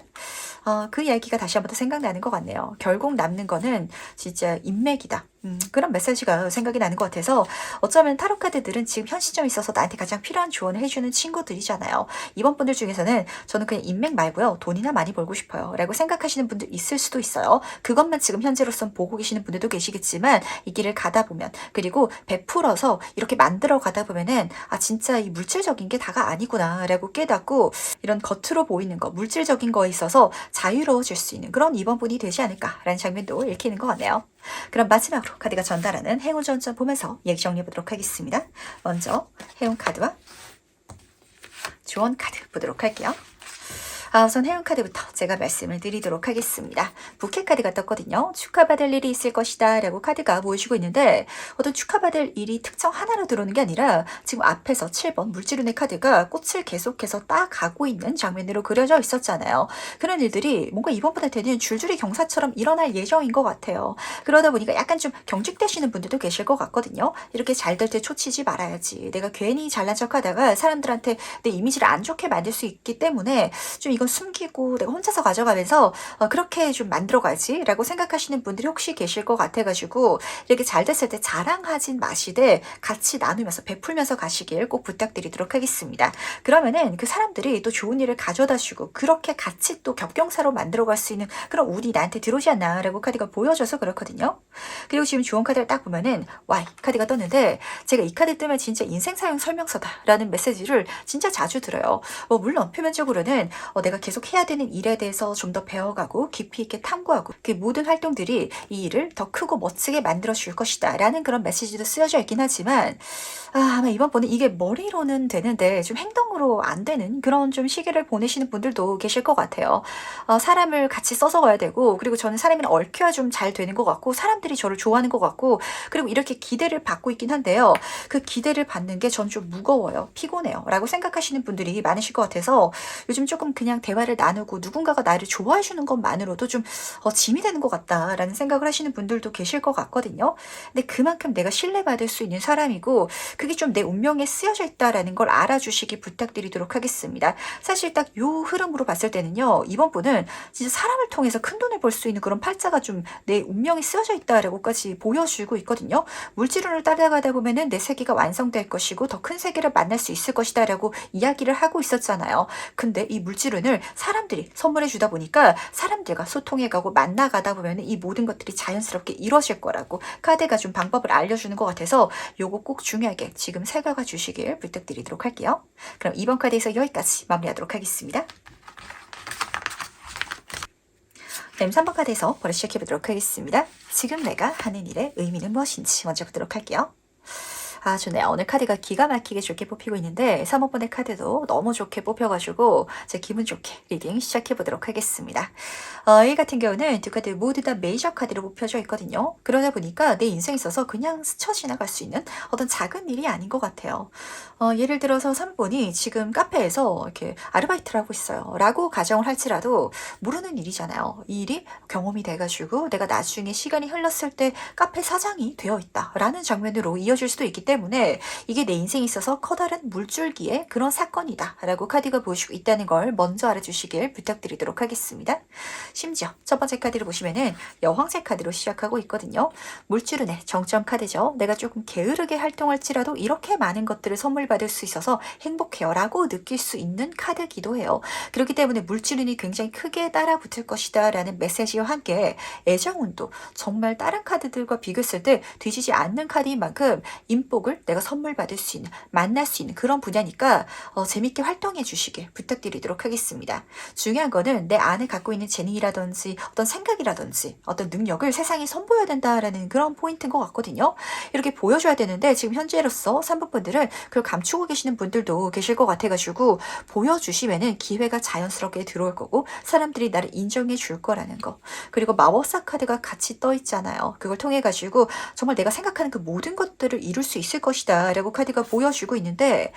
그 이야기가 다시 한번 더 생각나는 것 같네요. 결국 남는 거는 진짜 인맥이다. 그런 메시지가 생각이 나는 것 같아서 어쩌면 타로 카드들은 지금 현 시점에 있어서 나한테 가장 필요한 조언을 해주는 친구들이잖아요. 이번 분들 중에서는 저는 그냥 인맥 말고요. 돈이나 많이 벌고 싶어요. 라고 생각하시는 분들 있을 수도 있어요. 그것만 지금 현재로선 보고 계시는 분들도 계시겠지만 이 길을 가다 보면 그리고 베풀어서 이렇게 만들어 가다 보면은 아 진짜 이 물질적인 게 다가 아니구나 라고 깨닫고 이런 겉으로 보이는 거 물질적인 거에 있어서 자유로워질 수 있는 그런 이번 분이 되지 않을까라는 장면도 읽히는 것 같네요. 그럼 마지막으로 카드가 전달하는 행운 전전 보면서 얘기 정리해 보도록 하겠습니다. 먼저 행운 카드와 조언 카드 보도록 할게요. 우선 행운 카드부터 제가 말씀을 드리도록 하겠습니다. 부캐 카드가 떴거든요. 축하받을 일이 있을 것이다 라고 카드가 보여주고 있는데 어떤 축하받을 일이 특정 하나로 들어오는 게 아니라 지금 앞에서 7번 물질운의 카드가 꽃을 계속해서 따가고 있는 장면으로 그려져 있었잖아요. 그런 일들이 뭔가 이번 분한테는 줄줄이 경사처럼 일어날 예정인 것 같아요. 그러다 보니까 약간 좀 경직되시는 분들도 계실 것 같거든요. 이렇게 잘 될 때 초치지 말아야지. 내가 괜히 잘난 척하다가 사람들한테 내 이미지를 안 좋게 만들 수 있기 때문에 좀 이건 숨기고 내가 혼자서 가져가면서 그렇게 좀 만들어가지 라고 생각하시는 분들이 혹시 계실 것 같아가지고 이렇게 잘 됐을 때 자랑하진 마시되 같이 나누면서 베풀면서 가시길 꼭 부탁드리도록 하겠습니다. 그러면은 그 사람들이 또 좋은 일을 가져다 주고 그렇게 같이 또 겹경사로 만들어갈 수 있는 그런 운이 나한테 들어오지 않나 라고 카드가 보여줘서 그렇거든요. 그리고 지금 조언 카드를 딱 보면은 Y 카드가 떴는데 제가 이 카드 뜨면 진짜 인생 사용 설명서다 라는 메시지를 진짜 자주 들어요. 물론 표면적으로는 내가 계속 해야 되는 일에 대해서 좀 더 배워가고 깊이 있게 탐구하고 그 모든 활동들이 이 일을 더 크고 멋지게 만들어 줄 것이다 라는 그런 메시지도 쓰여져 있긴 하지만 아마 이번 번은 이게 머리로는 되는데 좀 행동으로 안 되는 그런 좀 시기를 보내시는 분들도 계실 것 같아요. 사람을 같이 써서 가야 되고 그리고 저는 사람이랑 얽혀야 좀 잘 되는 것 같고 사람들이 저를 좋아하는 것 같고 그리고 이렇게 기대를 받고 있긴 한데요. 그 기대를 받는 게 전 좀 무거워요. 피곤해요. 라고 생각하시는 분들이 많으실 것 같아서 요즘 조금 그냥 대화를 나누고 누군가가 나를 좋아해 주는 것만으로도 좀 짐이 되는 것 같다라는 생각을 하시는 분들도 계실 것 같거든요. 근데 그만큼 내가 신뢰받을 수 있는 사람이고 그게 좀 내 운명에 쓰여져 있다라는 걸 알아주시기 부탁드리도록 하겠습니다. 사실 딱 요 흐름으로 봤을 때는요. 이번 분은 진짜 사람을 통해서 큰돈을 벌 수 있는 그런 팔자가 좀 내 운명에 쓰여져 있다라고까지 보여주고 있거든요. 물질운을 따라가다 보면은 내 세계가 완성될 것이고 더 큰 세계를 만날 수 있을 것이다라고 이야기를 하고 있었잖아요. 근데 이 물질운을 사람들이 선물해 주다 보니까 사람들과 소통해 가고 만나가다 보면 이 모든 것들이 자연스럽게 이루어질 거라고 카드가 좀 방법을 알려주는 것 같아서 요거 꼭 중요하게 지금 새겨가 주시길 부탁드리도록 할게요. 그럼 이번 카드에서 여기까지 마무리하도록 하겠습니다. M3번 카드에서 바로 시작해보도록 하겠습니다. 지금 내가 하는 일의 의미는 무엇인지 먼저 보도록 할게요. 아, 좋네요. 오늘 카드가 기가 막히게 좋게 뽑히고 있는데 3번의 카드도 너무 좋게 뽑혀가지고 제 기분 좋게 리딩 시작해보도록 하겠습니다. 이 같은 경우는 두 카드 모두 다 메이저 카드로 뽑혀져 있거든요. 그러다 보니까 내 인생에 있어서 그냥 스쳐 지나갈 수 있는 어떤 작은 일이 아닌 것 같아요. 예를 들어서 3번이 지금 카페에서 이렇게 아르바이트를 하고 있어요. 라고 가정을 할지라도 모르는 일이잖아요. 이 일이 경험이 돼가지고 내가 나중에 시간이 흘렀을 때 카페 사장이 되어 있다 라는 장면으로 이어질 수도 있기 때문에 이게 내 인생에 있어서 커다란 물줄기의 그런 사건이다 라고 카드가 보여주고 있다는 걸 먼저 알아주시길 부탁드리도록 하겠습니다. 심지어 첫 번째 카드를 보시면은 여황색 카드로 시작하고 있거든요. 물줄은의 정점 카드죠. 내가 조금 게으르게 활동할지라도 이렇게 많은 것들을 선물 받을 수 있어서 행복해요 라고 느낄 수 있는 카드기도 해요. 그렇기 때문에 물줄은이 굉장히 크게 따라붙을 것이다 라는 메시지와 함께 애정운도 정말 다른 카드들과 비교했을 때 뒤지지 않는 카드인 만큼 인복을 내가 선물 받을 수 있는 만날 수 있는 그런 분야니까 재밌게 활동해 주시길 부탁드리도록 하겠습니다. 중요한 거는 내 안에 갖고 있는 재능이라든지 어떤 생각이라든지 어떤 능력을 세상에 선보여야 된다라는 그런 포인트인 것 같거든요. 이렇게 보여줘야 되는데 지금 현재로서 3번 분들은 그걸 감추고 계시는 분들도 계실 것 같아가지고 보여주시면은 기회가 자연스럽게 들어올 거고 사람들이 나를 인정해 줄 거라는 거. 그리고 마법사 카드가 같이 떠 있잖아요. 그걸 통해 가지고 정말 내가 생각하는 그 모든 것들을 이룰 수 있을 것이다 라고 카드가 보여주고 있는데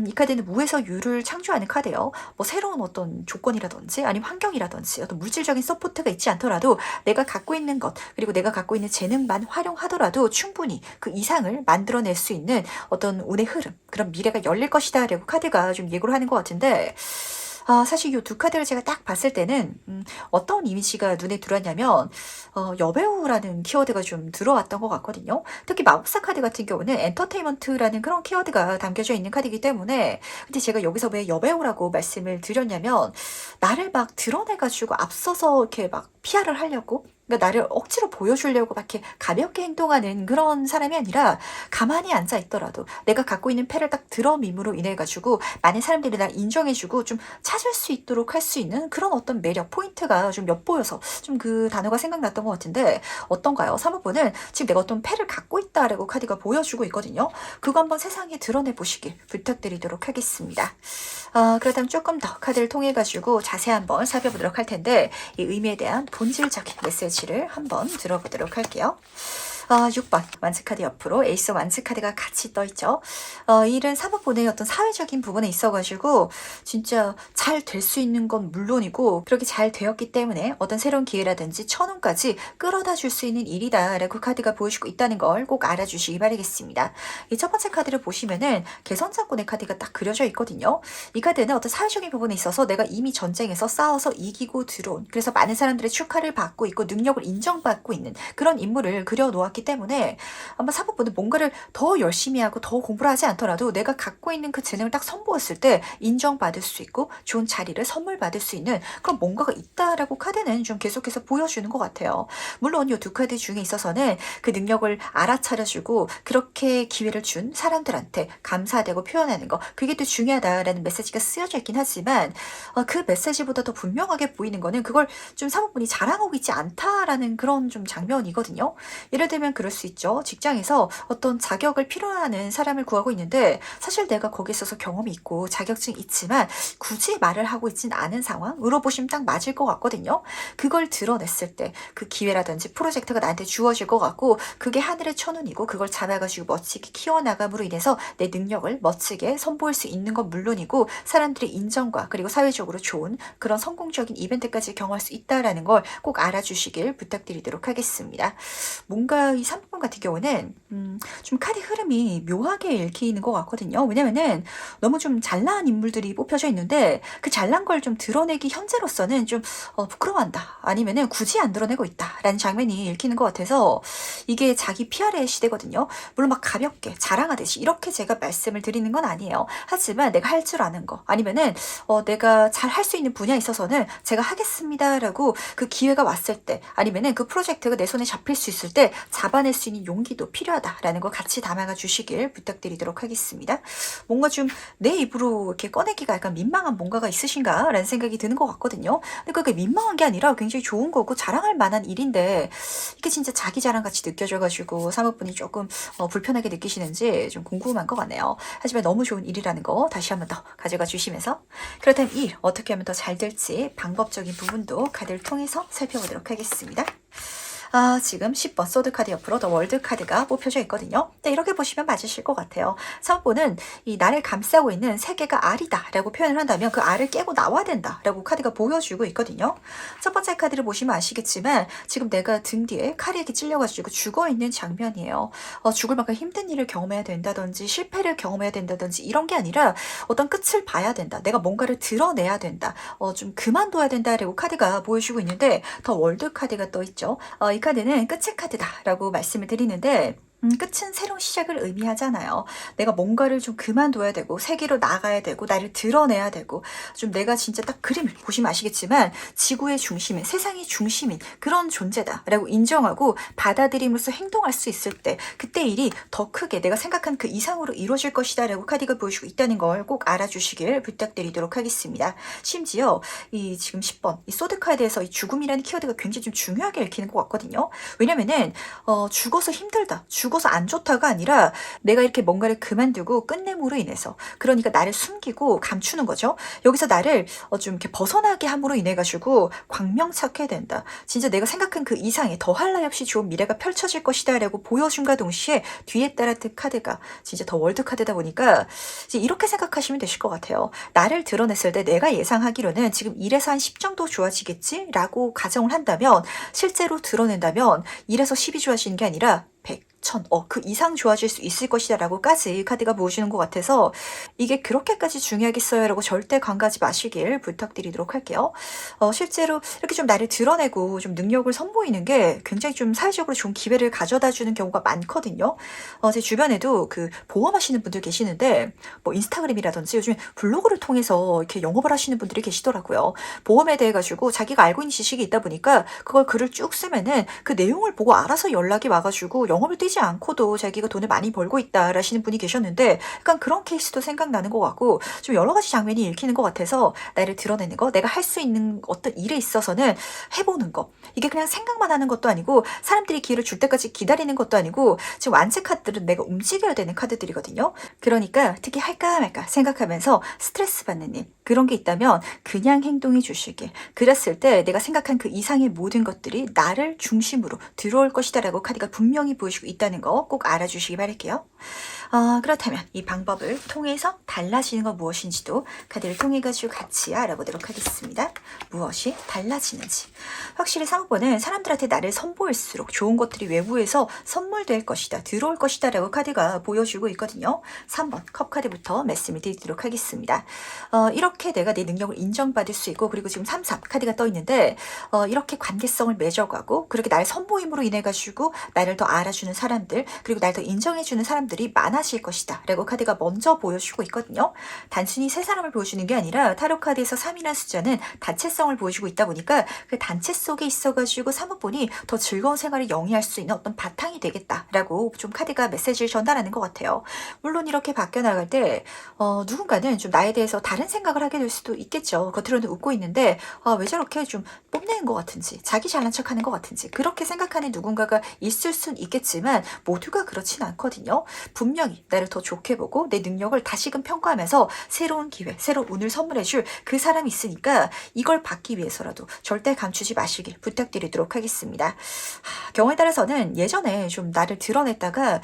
이 카드는 무에서 유를 창조하는 카드예요. 뭐 새로운 어떤 조건이라든지 아니면 환경이라든지 어떤 물질적인 서포트가 있지 않더라도 내가 갖고 있는 것 그리고 내가 갖고 있는 재능만 활용하더라도 충분히 그 이상을 만들어낼 수 있는 어떤 운의 흐름 그런 미래가 열릴 것이다 라고 카드가 좀 예고를 하는 것 같은데 사실 이 두 카드를 제가 딱 봤을 때는 어떤 이미지가 눈에 들어왔냐면 여배우라는 키워드가 좀 들어왔던 것 같거든요. 특히 마법사 카드 같은 경우는 엔터테인먼트라는 그런 키워드가 담겨져 있는 카드이기 때문에 근데 제가 여기서 왜 여배우라고 말씀을 드렸냐면 나를 막 드러내가지고 앞서서 이렇게 막 PR을 하려고 그러니까 나를 억지로 보여주려고 막 이렇게 가볍게 행동하는 그런 사람이 아니라 가만히 앉아 있더라도 내가 갖고 있는 패를 딱 들어밈으로 인해 가지고 많은 사람들이 날 인정해주고 좀 찾을 수 있도록 할 수 있는 그런 어떤 매력 포인트가 좀 엿보여서 좀 그 단어가 생각났던 것 같은데 어떤가요? 3호분은 지금 내가 어떤 패를 갖고 있다라고 카드가 보여주고 있거든요. 그거 한번 세상에 드러내 보시길 부탁드리도록 하겠습니다. 그렇다면 조금 더 카드를 통해 가지고 자세히 한번 살펴보도록 할 텐데 이 의미에 대한 본질적인 메시지를 한번 들어보도록 할게요. 6번 완즈카드 옆으로 에이스 완즈카드가 같이 떠있죠. 이 일은 사법본의 어떤 사회적인 부분에 있어가지고 진짜 잘 될 수 있는 건 물론이고 그렇게 잘 되었기 때문에 어떤 새로운 기회라든지 천운까지 끌어다 줄 수 있는 일이다 라고 카드가 보여주고 있다는 걸 꼭 알아주시기 바라겠습니다. 이 첫 번째 카드를 보시면은 개선장군의 카드가 딱 그려져 있거든요. 이 카드는 어떤 사회적인 부분에 있어서 내가 이미 전쟁에서 싸워서 이기고 들어온 그래서 많은 사람들의 축하를 받고 있고 능력을 인정받고 있는 그런 인물을 그려놓았기 때문에 아마 사법부는 뭔가를 더 열심히 하고 더 공부를 하지 않더라도 내가 갖고 있는 그 재능을 딱 선보였을 때 인정받을 수 있고 좋은 자리를 선물 받을 수 있는 그런 뭔가가 있다라고 카드는 좀 계속해서 보여주는 것 같아요. 물론 이 두 카드 중에 있어서는 그 능력을 알아차려주고 그렇게 기회를 준 사람들한테 감사하다고 표현하는 거 그게 또 중요하다라는 메시지가 쓰여져 있긴 하지만 그 메시지보다 더 분명하게 보이는 거는 그걸 좀 사법분이 자랑하고 있지 않다라는 그런 좀 장면이거든요. 예를 들면 그럴 수 있죠. 직장에서 어떤 자격을 필요로 하는 사람을 구하고 있는데 사실 내가 거기 있어서 경험이 있고 자격증이 있지만 굳이 말을 하고 있진 않은 상황으로 보시면 딱 맞을 것 같거든요. 그걸 드러냈을 때 그 기회라든지 프로젝트가 나한테 주어질 것 같고 그게 하늘의 천운이고 그걸 잡아가지고 멋지게 키워나감으로 인해서 내 능력을 멋지게 선보일 수 있는 건 물론이고 사람들의 인정과 그리고 사회적으로 좋은 그런 성공적인 이벤트까지 경험할 수 있다는 걸 꼭 알아주시길 부탁드리도록 하겠습니다. 뭔가 이 3번 같은 경우는 좀 카드 흐름이 묘하게 읽히는 것 같거든요. 왜냐면은 너무 좀 잘난 인물들이 뽑혀져 있는데 그 잘난 걸 좀 드러내기 현재로서는 좀 부끄러워한다. 아니면은 굳이 안 드러내고 있다라는 장면이 읽히는 것 같아서 이게 자기 PR의 시대거든요. 물론 막 가볍게 자랑하듯이 이렇게 제가 말씀을 드리는 건 아니에요. 하지만 내가 할 줄 아는 거 아니면은 내가 잘 할 수 있는 분야에 있어서는 제가 하겠습니다라고 그 기회가 왔을 때 아니면은 그 프로젝트가 내 손에 잡힐 수 있을 때 잡아낼 수 있는 용기도 필요하다라는 거 같이 담아가 주시길 부탁드리도록 하겠습니다. 뭔가 좀 내 입으로 이렇게 꺼내기가 약간 민망한 뭔가가 있으신가라는 생각이 드는 것 같거든요. 근데 그게 민망한 게 아니라 굉장히 좋은 거고 자랑할 만한 일인데 이게 진짜 자기 자랑 같이 느껴져가지고 사모분이 조금 불편하게 느끼시는지 좀 궁금한 것 같네요. 하지만 너무 좋은 일이라는 거 다시 한번 더 가져가 주시면서 그렇다면 일 어떻게 하면 더 잘 될지 방법적인 부분도 카드를 통해서 살펴보도록 하겠습니다. 지금 10번 소드카드 옆으로 더 월드카드가 뽑혀져 있거든요. 네, 이렇게 보시면 맞으실 것 같아요. 3번은 이 나를 감싸고 있는 세계가 알이다 라고 표현을 한다면 그 알을 깨고 나와야 된다 라고 카드가 보여주고 있거든요. 첫 번째 카드를 보시면 아시겠지만 지금 내가 등 뒤에 칼이 찔려가지고 죽어있는 장면이에요. 죽을 만큼 힘든 일을 경험해야 된다든지 실패를 경험해야 된다든지 이런 게 아니라 어떤 끝을 봐야 된다. 내가 뭔가를 드러내야 된다. 좀 그만둬야 된다라고 카드가 보여주고 있는데 더 월드카드가 떠있죠. 이 카드는 끝의 카드다라고 말씀을 드리는데 끝은 새로운 시작을 의미하잖아요. 내가 뭔가를 좀 그만둬야 되고 세계로 나가야 되고 나를 드러내야 되고 좀 내가 진짜 딱 그림을 보시면 아시겠지만 지구의 중심인 세상의 중심인 그런 존재다라고 인정하고 받아들임으로써 행동할 수 있을 때 그때 일이 더 크게 내가 생각한 그 이상으로 이루어질 것이다 라고 카드가 보여주고 있다는 걸 꼭 알아주시길 부탁드리도록 하겠습니다. 심지어 이 지금 10번 이 소드 카드에서 이 죽음이라는 키워드가 굉장히 좀 중요하게 읽히는 것 같거든요. 왜냐면은 죽어서 힘들다 죽어서 안 좋다가 아니라 내가 이렇게 뭔가를 그만두고 끝냄으로 인해서 그러니까 나를 숨기고 감추는 거죠. 여기서 나를 좀 이렇게 벗어나게 함으로 인해 가지고 광명찾게 된다. 진짜 내가 생각한 그 이상의 더할 나위 없이 좋은 미래가 펼쳐질 것이다 라고 보여준과 동시에 뒤에 따라 그 카드가 진짜 더 월드 카드다 보니까 이제 이렇게 생각하시면 되실 것 같아요. 나를 드러냈을 때 내가 예상하기로는 지금 1에서 한 10 정도 좋아지겠지 라고 가정을 한다면 실제로 드러낸다면 1에서 10이 좋아지는 게 아니라 100, 1000, 그 이상 좋아질 수 있을 것이다 라고까지 카드가 보여주는 것 같아서 이게 그렇게까지 중요하겠어요 라고 절대 관가하지 마시길 부탁드리도록 할게요. 실제로 이렇게 좀 나를 드러내고 좀 능력을 선보이는 게 굉장히 좀 사회적으로 좋은 기회를 가져다 주는 경우가 많거든요. 제 주변에도 그 보험하시는 분들 계시는데 뭐 인스타그램이라든지 요즘 블로그를 통해서 이렇게 영업을 하시는 분들이 계시더라고요. 보험에 대해 가지고 자기가 알고 있는 지식이 있다 보니까 그걸 글을 쭉 쓰면은 그 내용을 보고 알아서 연락이 와가지고 영업을 뛰지 않고도 자기가 돈을 많이 벌고 있다 라시는 분이 계셨는데 약간 그런 케이스도 생각나는 것 같고 좀 여러 가지 장면이 읽히는 것 같아서 나를 드러내는 거 내가 할 수 있는 어떤 일에 있어서는 해보는 거 이게 그냥 생각만 하는 것도 아니고 사람들이 기회를 줄 때까지 기다리는 것도 아니고 지금 완체 카드들은 내가 움직여야 되는 카드들이거든요. 그러니까 특히 할까 말까 생각하면서 스트레스 받는 일 그런 게 있다면 그냥 행동해 주시길 그랬을 때 내가 생각한 그 이상의 모든 것들이 나를 중심으로 들어올 것이다 라고 카드가 분명히 보여주고 있다는 거 꼭 알아주시기 바랄게요. 그렇다면 이 방법을 통해서 달라지는 건 무엇인지도 카드를 통해 가지고 같이 알아보도록 하겠습니다. 무엇이 달라지는지. 확실히 상호번은 사람들한테 나를 선보일수록 좋은 것들이 외부에서 선물될 것이다, 들어올 것이다 라고 카드가 보여주고 있거든요. 3번 컵 카드부터 말씀을 드리도록 하겠습니다. 이렇게 내가 내 능력을 인정받을 수 있고 그리고 지금 3, 3 카드가 떠 있는데 이렇게 관계성을 맺어가고 그렇게 나를 선보임으로 인해 가지고 나를 더 알아주는 사람들 그리고 날 더 인정해주는 사람들이 많아질 것이다 라고 카드가 먼저 보여주고 있거든요. 단순히 세 사람을 보여주는 게 아니라 타로 카드에서 3이라는 숫자는 단체성을 보여주고 있다 보니까 그 단체 속에 있어가지고 사모본이 더 즐거운 생활을 영위할 수 있는 어떤 바탕이 되겠다라고 좀 카드가 메시지를 전달하는 것 같아요. 물론 이렇게 바뀌어 나갈 때 누군가는 좀 나에 대해서 다른 생각을 하게 될 수도 있겠죠. 겉으로는 웃고 있는데 왜 저렇게 좀 뽐내는 것 같은지 자기 잘난 척하는 것 같은지 그렇게 생각하는 누군가가 있을 순 있겠지만 모두가 그렇진 않거든요. 분명히 나를 더 좋게 보고 내 능력을 다시금 평가하면서 새로운 기회, 새로운 운을 선물해줄 그 사람이 있으니까 이걸 받기 위해서라도 절대 감추지 마시길 부탁드리도록 하겠습니다. 경우에 따라서는 예전에 좀 나를 드러냈다가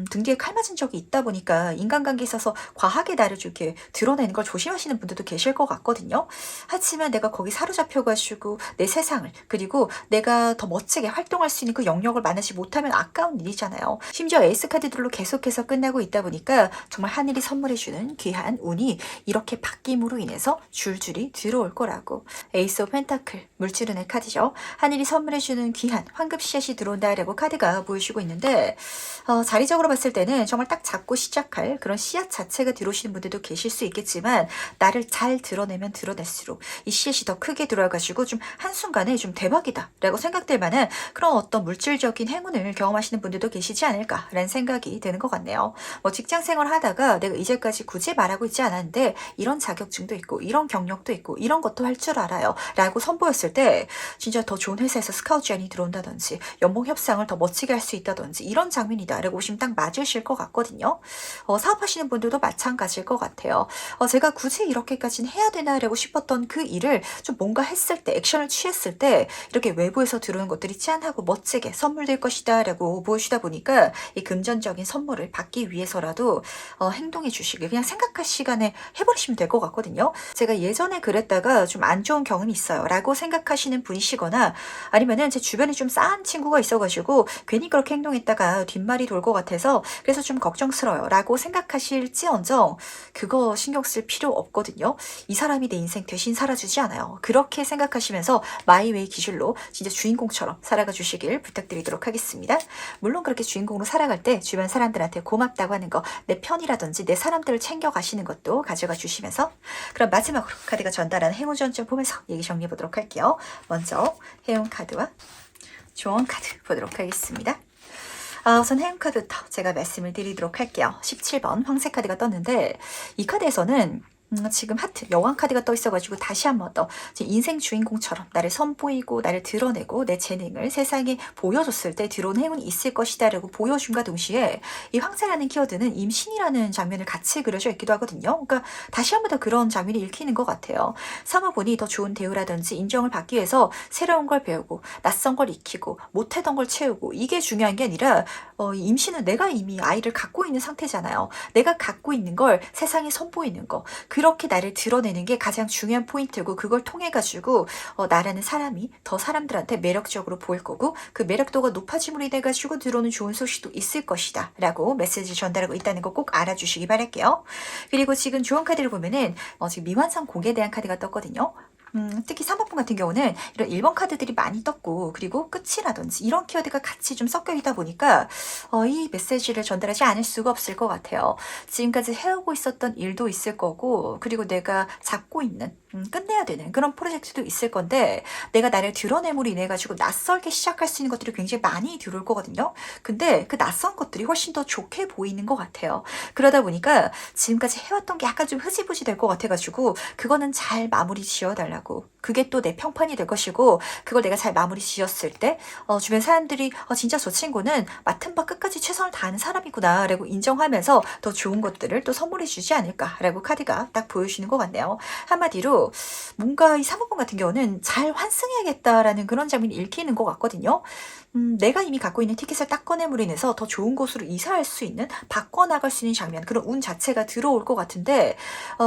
등 뒤에 칼 맞은 적이 있다 보니까 인간관계에 있어서 과하게 나를 좀 이렇게 드러내는 걸 조심하시는 분들도 계실 것 같거든요. 하지만 내가 거기 사로잡혀가지고 내 세상을 그리고 내가 더 멋지게 활동할 수 있는 그 영역을 만나지 못하면 아까운 일이잖아요. 심지어 에이스 카드들로 계속해서 끝나고 버티고 있다 보니까 정말 하늘이 선물해주는 귀한 운이 이렇게 바뀜으로 인해서 줄줄이 들어올 거라고. 에이스 오브 펜타클, 물주른의 카드죠. 하늘이 선물해주는 귀한 황금 씨앗이 들어온다라고 카드가 보여주고 있는데 자리적으로 봤을 때는 정말 딱 잡고 시작할 그런 씨앗 자체가 들어오시는 분들도 계실 수 있겠지만 나를 잘 드러내면 드러낼수록 이 씨앗이 더 크게 들어와가지고 좀 한순간에 좀 대박이다 라고 생각될 만한 그런 어떤 물질적인 행운을 경험하시는 분들도 계시지 않을까라는 생각이 드는 것 같네요. 뭐 직장 생활 하다가 내가 이제까지 굳이 말하고 있지 않았는데 이런 자격증도 있고 이런 경력도 있고 이런 것도 할 줄 알아요 라고 선보였을 때 진짜 더 좋은 회사에서 스카우트 제안이 들어온다든지 연봉 협상을 더 멋지게 할 수 있다든지 이런 장면이다 라고 보시면 딱 맞으실 것 같거든요. 사업하시는 분들도 마찬가지일 것 같아요. 제가 굳이 이렇게까지는 해야 되나 라고 싶었던 그 일을 좀 뭔가 했을 때 액션을 취했을 때 이렇게 외부에서 들어오는 것들이 짠하고 멋지게 선물될 것이다 라고 보여주다 보니까 이 금전적인 선물을 받기 위해서라도 행동해 주시길 그냥 생각할 시간에 해버리시면 될 것 같거든요. 제가 예전에 그랬다가 좀 안 좋은 경험이 있어요 라고 생각하시는 분이시거나 아니면은 제 주변에 좀 싸한 친구가 있어가지고 괜히 그렇게 행동했다가 뒷말이 돌 것 같아서 그래서 좀 걱정스러워요 라고 생각하실지언정 그거 신경 쓸 필요 없거든요. 이 사람이 내 인생 대신 살아주지 않아요. 그렇게 생각하시면서 마이웨이 기준으로 진짜 주인공처럼 살아가 주시길 부탁드리도록 하겠습니다. 물론 그렇게 주인공으로 살아갈 때 주변 사람들한테 고맙다고 하는 거, 내 편이라든지 내 사람들을 챙겨가시는 것도 가져가 주시면서 그럼 마지막으로 카드가 전달하는 행운 전점 보면서 얘기 정리해 보도록 할게요. 먼저 행운 카드와 조언 카드 보도록 하겠습니다. 우선 행운 카드부터 제가 말씀을 드리도록 할게요. 17번 황색 카드가 떴는데 이 카드에서는 지금 하트, 여왕 카드가 떠 있어가지고 다시 한 번 더 인생 주인공처럼 나를 선보이고 나를 드러내고 내 재능을 세상에 보여줬을 때 들어온 행운이 있을 것이다 라고 보여줌과 동시에 이 황새라는 키워드는 임신이라는 장면을 같이 그려져 있기도 하거든요. 그러니까 다시 한 번 더 그런 장면이 읽히는 것 같아요. 사모분이 더 좋은 대우라든지 인정을 받기 위해서 새로운 걸 배우고 낯선 걸 익히고 못하던 걸 채우고 이게 중요한 게 아니라 임신은 내가 이미 아이를 갖고 있는 상태잖아요. 내가 갖고 있는 걸 세상에 선보이는 거 그렇게 나를 드러내는 게 가장 중요한 포인트고 그걸 통해 가지고 나라는 사람이 더 사람들한테 매력적으로 보일 거고 그 매력도가 높아짐으로 인해 가지고 들어오는 좋은 소식도 있을 것이다 라고 메시지 전달하고 있다는 거 꼭 알아주시기 바랄게요. 그리고 지금 조언 카드를 보면은 지금 미완성 공개에 대한 카드가 떴거든요. 특히 3번분 같은 경우는 이런 1번 카드들이 많이 떴고 그리고 끝이라든지 이런 키워드가 같이 좀 섞여 있다 보니까 이 메시지를 전달하지 않을 수가 없을 것 같아요. 지금까지 해오고 있었던 일도 있을 거고 그리고 내가 잡고 있는 끝내야 되는 그런 프로젝트도 있을 건데 내가 나를 드러냄으로 인해 가지고 낯설게 시작할 수 있는 것들이 굉장히 많이 들어올 거거든요. 근데 그 낯선 것들이 훨씬 더 좋게 보이는 것 같아요. 그러다 보니까 지금까지 해왔던 게 약간 좀 흐지부지 될 것 같아가지고 그거는 잘 마무리 지어달라고 그게 또 내 평판이 될 것이고 그걸 내가 잘 마무리 지었을 때 주변 사람들이 진짜 저 친구는 맡은 바 끝까지 최선을 다하는 사람이구나 라고 인정하면서 더 좋은 것들을 또 선물해 주지 않을까 라고 카드가 딱 보여주는 것 같네요. 한마디로 뭔가 이 사모분 같은 경우는 잘 환승해야겠다라는 그런 장면이 읽히는 것 같거든요. 내가 이미 갖고 있는 티켓을 딱 꺼냄으로 인해서 더 좋은 곳으로 이사할 수 있는 바꿔나갈 수 있는 장면 그런 운 자체가 들어올 것 같은데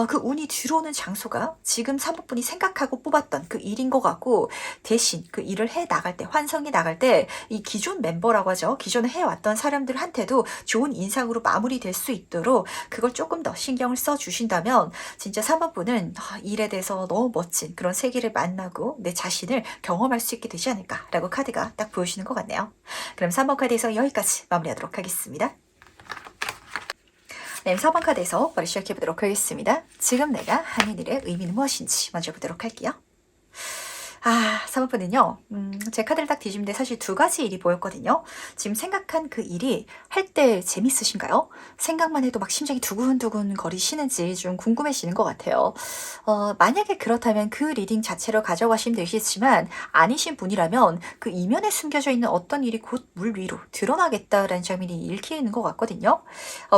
그 운이 들어오는 장소가 지금 사모분이 생각하고 뽑았던 그 일인 것 같고 대신 그 일을 해 나갈 때 환성해 나갈 때 이 기존 멤버라고 하죠. 기존에 해왔던 사람들한테도 좋은 인상으로 마무리될 수 있도록 그걸 조금 더 신경을 써주신다면 진짜 사모분은 일에 대해서 너무 멋진 그런 세계를 만나고 내 자신을 경험할 수 있게 되지 않을까라고 카드가 딱 보여주는 것 같네요. 그럼 3번 카드에서 여기까지 마무리하도록 하겠습니다. 네, 4번 카드에서 바로 시작해보도록 하겠습니다. 지금 내가 하는 일의 의미는 무엇인지 먼저 보도록 할게요. 3번은요, 제 카드를 딱 뒤집는데 사실 두 가지 일이 보였거든요. 지금 생각한 그 일이 할 때 재밌으신가요? 생각만 해도 막 심장이 두근두근 거리시는지 좀 궁금해지는 것 같아요. 만약에 그렇다면 그 리딩 자체로 가져가시면 되시겠지만 아니신 분이라면 그 이면에 숨겨져 있는 어떤 일이 곧 물 위로 드러나겠다라는 장면이 읽히는 것 같거든요.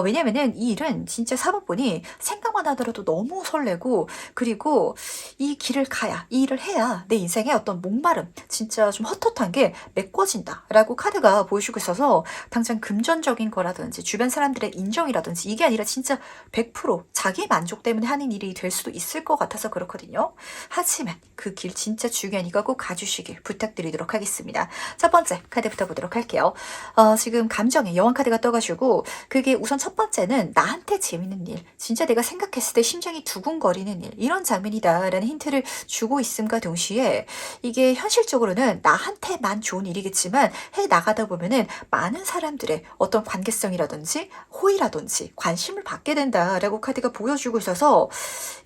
왜냐면은 이 일은 진짜 4번분이 생각만 하더라도 너무 설레고 그리고 이 길을 가야, 이 일을 해야 내 인생 인생의 어떤 목마름, 진짜 좀 헛헛한 게 메꿔진다라고 카드가 보여주고 있어서 당장 금전적인 거라든지 주변 사람들의 인정이라든지 이게 아니라 진짜 100% 자기 만족 때문에 하는 일이 될 수도 있을 것 같아서 그렇거든요. 하지만 그 길 진짜 중요하니까 꼭 가주시길 부탁드리도록 하겠습니다. 첫 번째 카드부터 보도록 할게요. 지금 감정의 여왕 카드가 떠가지고 그게 우선 첫 번째는 나한테 재밌는 일, 진짜 내가 생각했을 때 심장이 두근거리는 일, 이런 장면이다라는 힌트를 주고 있음과 동시에 이게 현실적으로는 나한테만 좋은 일이겠지만 해 나가다 보면은 많은 사람들의 어떤 관계성이라든지 호의라든지 관심을 받게 된다라고 카드가 보여주고 있어서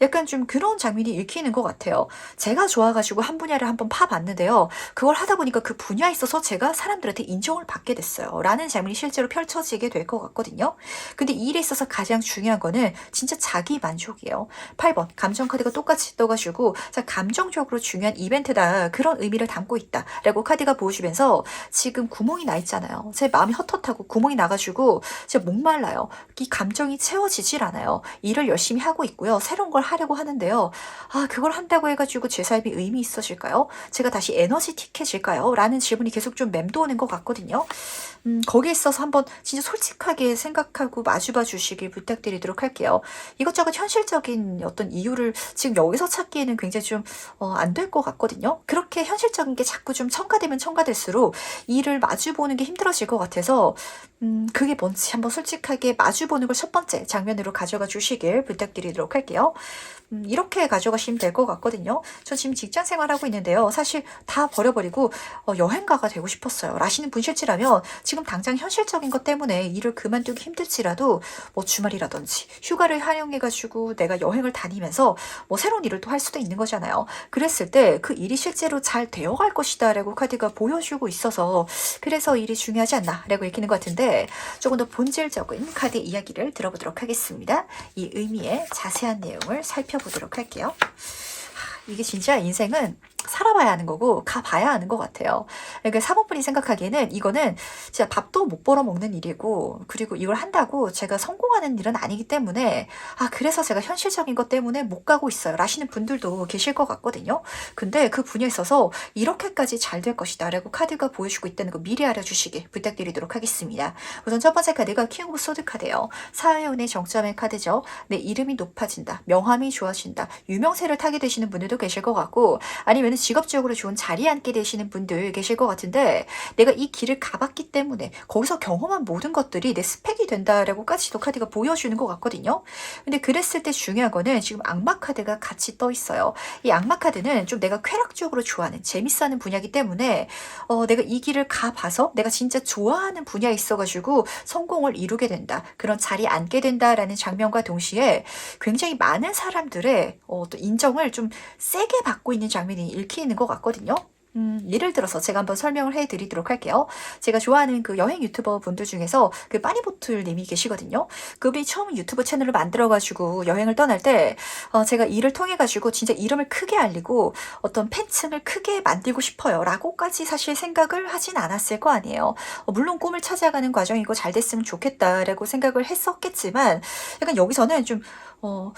약간 좀 그런 장면이 읽히는 것 같아요. 제가 좋아가지고 한 분야를 한번 파봤는데요. 그걸 하다 보니까 그 분야에 있어서 제가 사람들한테 인정을 받게 됐어요. 라는 장면이 실제로 펼쳐지게 될 것 같거든요. 근데 이 일에 있어서 가장 중요한 거는 진짜 자기 만족이에요. 8번 감정 카드가 똑같이 떠가지고 자, 감정적으로 중요한 이벤트다. 그런 의미를 담고 있다. 라고 카드가 보여주면서 지금 구멍이 나 있잖아요. 제 마음이 헛헛하고 구멍이 나가지고 진짜 목말라요. 이 감정이 채워지질 않아요. 일을 열심히 하고 있고요. 새로운 걸 하려고 하는데요. 아, 그걸 한다고 해가지고 제 삶이 의미 있어질까요? 제가 다시 에너지틱해질까요? 라는 질문이 계속 좀 맴도는 것 같거든요. 거기에 있어서 한번 진짜 솔직하게 생각하고 마주봐 주시길 부탁드리도록 할게요. 이것저것 현실적인 어떤 이유를 지금 여기서 찾기에는 굉장히 좀 안 될 것 같거든요. 그렇게 현실적인 게 자꾸 좀 첨가되면 첨가될수록 일을 마주보는 게 힘들어질 것 같아서 그게 뭔지 한번 솔직하게 마주보는 걸 첫 번째 장면으로 가져가 주시길 부탁드리도록 할게요. 이렇게 가져가시면 될 것 같거든요. 저 지금 직장 생활하고 있는데요. 사실 다 버려버리고 여행가가 되고 싶었어요. 라시는 분실지라면 지금 당장 현실적인 것 때문에 일을 그만두기 힘들지라도 뭐 주말이라든지 휴가를 활용해가지고 내가 여행을 다니면서 뭐 새로운 일을 또 할 수도 있는 거잖아요. 그랬을 때 그 일이 실제로 잘 되어갈 것이다 라고 카드가 보여주고 있어서 그래서 일이 중요하지 않나 라고 읽히는 것 같은데 조금 더 본질적인 카드 이야기를 들어보도록 하겠습니다. 이 의미의 자세한 내용을 살펴보도록 할게요. 이게 진짜 인생은 살아봐야 하는 거고 가봐야 하는 것 같아요. 그러니까 사모분이 생각하기에는 이거는 진짜 밥도 못 벌어 먹는 일이고 그리고 이걸 한다고 제가 성공하는 일은 아니기 때문에 그래서 제가 현실적인 것 때문에 못 가고 있어요 라시는 분들도 계실 것 같거든요. 근데 그 분야에 있어서 이렇게까지 잘 될 것이다 라고 카드가 보여주고 있다는 거 미리 알아주시길 부탁드리도록 하겠습니다. 우선 첫 번째 카드가 킹 오브 소드 카드예요. 사회운의 정점의 카드죠. 내 이름이 높아진다. 명함이 좋아진다. 유명세를 타게 되시는 분들도 계실 것 같고 아니면 직업적으로 좋은 자리에 앉게 되시는 분들 계실 것 같은데 내가 이 길을 가봤기 때문에 거기서 경험한 모든 것들이 내 스펙이 된다라고까지도 카드가 보여주는 것 같거든요. 근데 그랬을 때 중요한 거는 지금 악마 카드가 같이 떠 있어요. 이 악마 카드는 좀 내가 쾌락적으로 좋아하는 재밌어하는 분야이기 때문에 내가 이 길을 가봐서 내가 진짜 좋아하는 분야에 있어가지고 성공을 이루게 된다. 그런 자리에 앉게 된다라는 장면과 동시에 굉장히 많은 사람들의 또 인정을 좀 세게 받고 있는 장면이 읽히는 것 같거든요. 예를 들어서 제가 한번 설명을 해드리도록 할게요. 제가 좋아하는 그 여행 유튜버 분들 중에서 그 빠니보틀 님이 계시거든요. 그분이 처음 유튜브 채널을 만들어가지고 여행을 떠날 때 제가 이를 통해가지고 진짜 이름을 크게 알리고 어떤 팬층을 크게 만들고 싶어요 라고까지 사실 생각을 하진 않았을 거 아니에요. 물론 꿈을 찾아가는 과정이고 잘 됐으면 좋겠다라고 생각을 했었겠지만 약간 여기서는 좀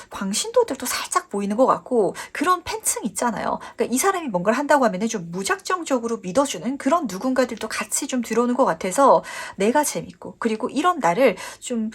광신도들도 살짝 보이는 것 같고 그런 팬층 있잖아요. 그러니까 이 사람이 뭔가를 한다고 하면은 좀 무작정적으로 믿어주는 그런 누군가들도 같이 좀 들어오는 것 같아서 내가 재밌고 그리고 이런 나를 좀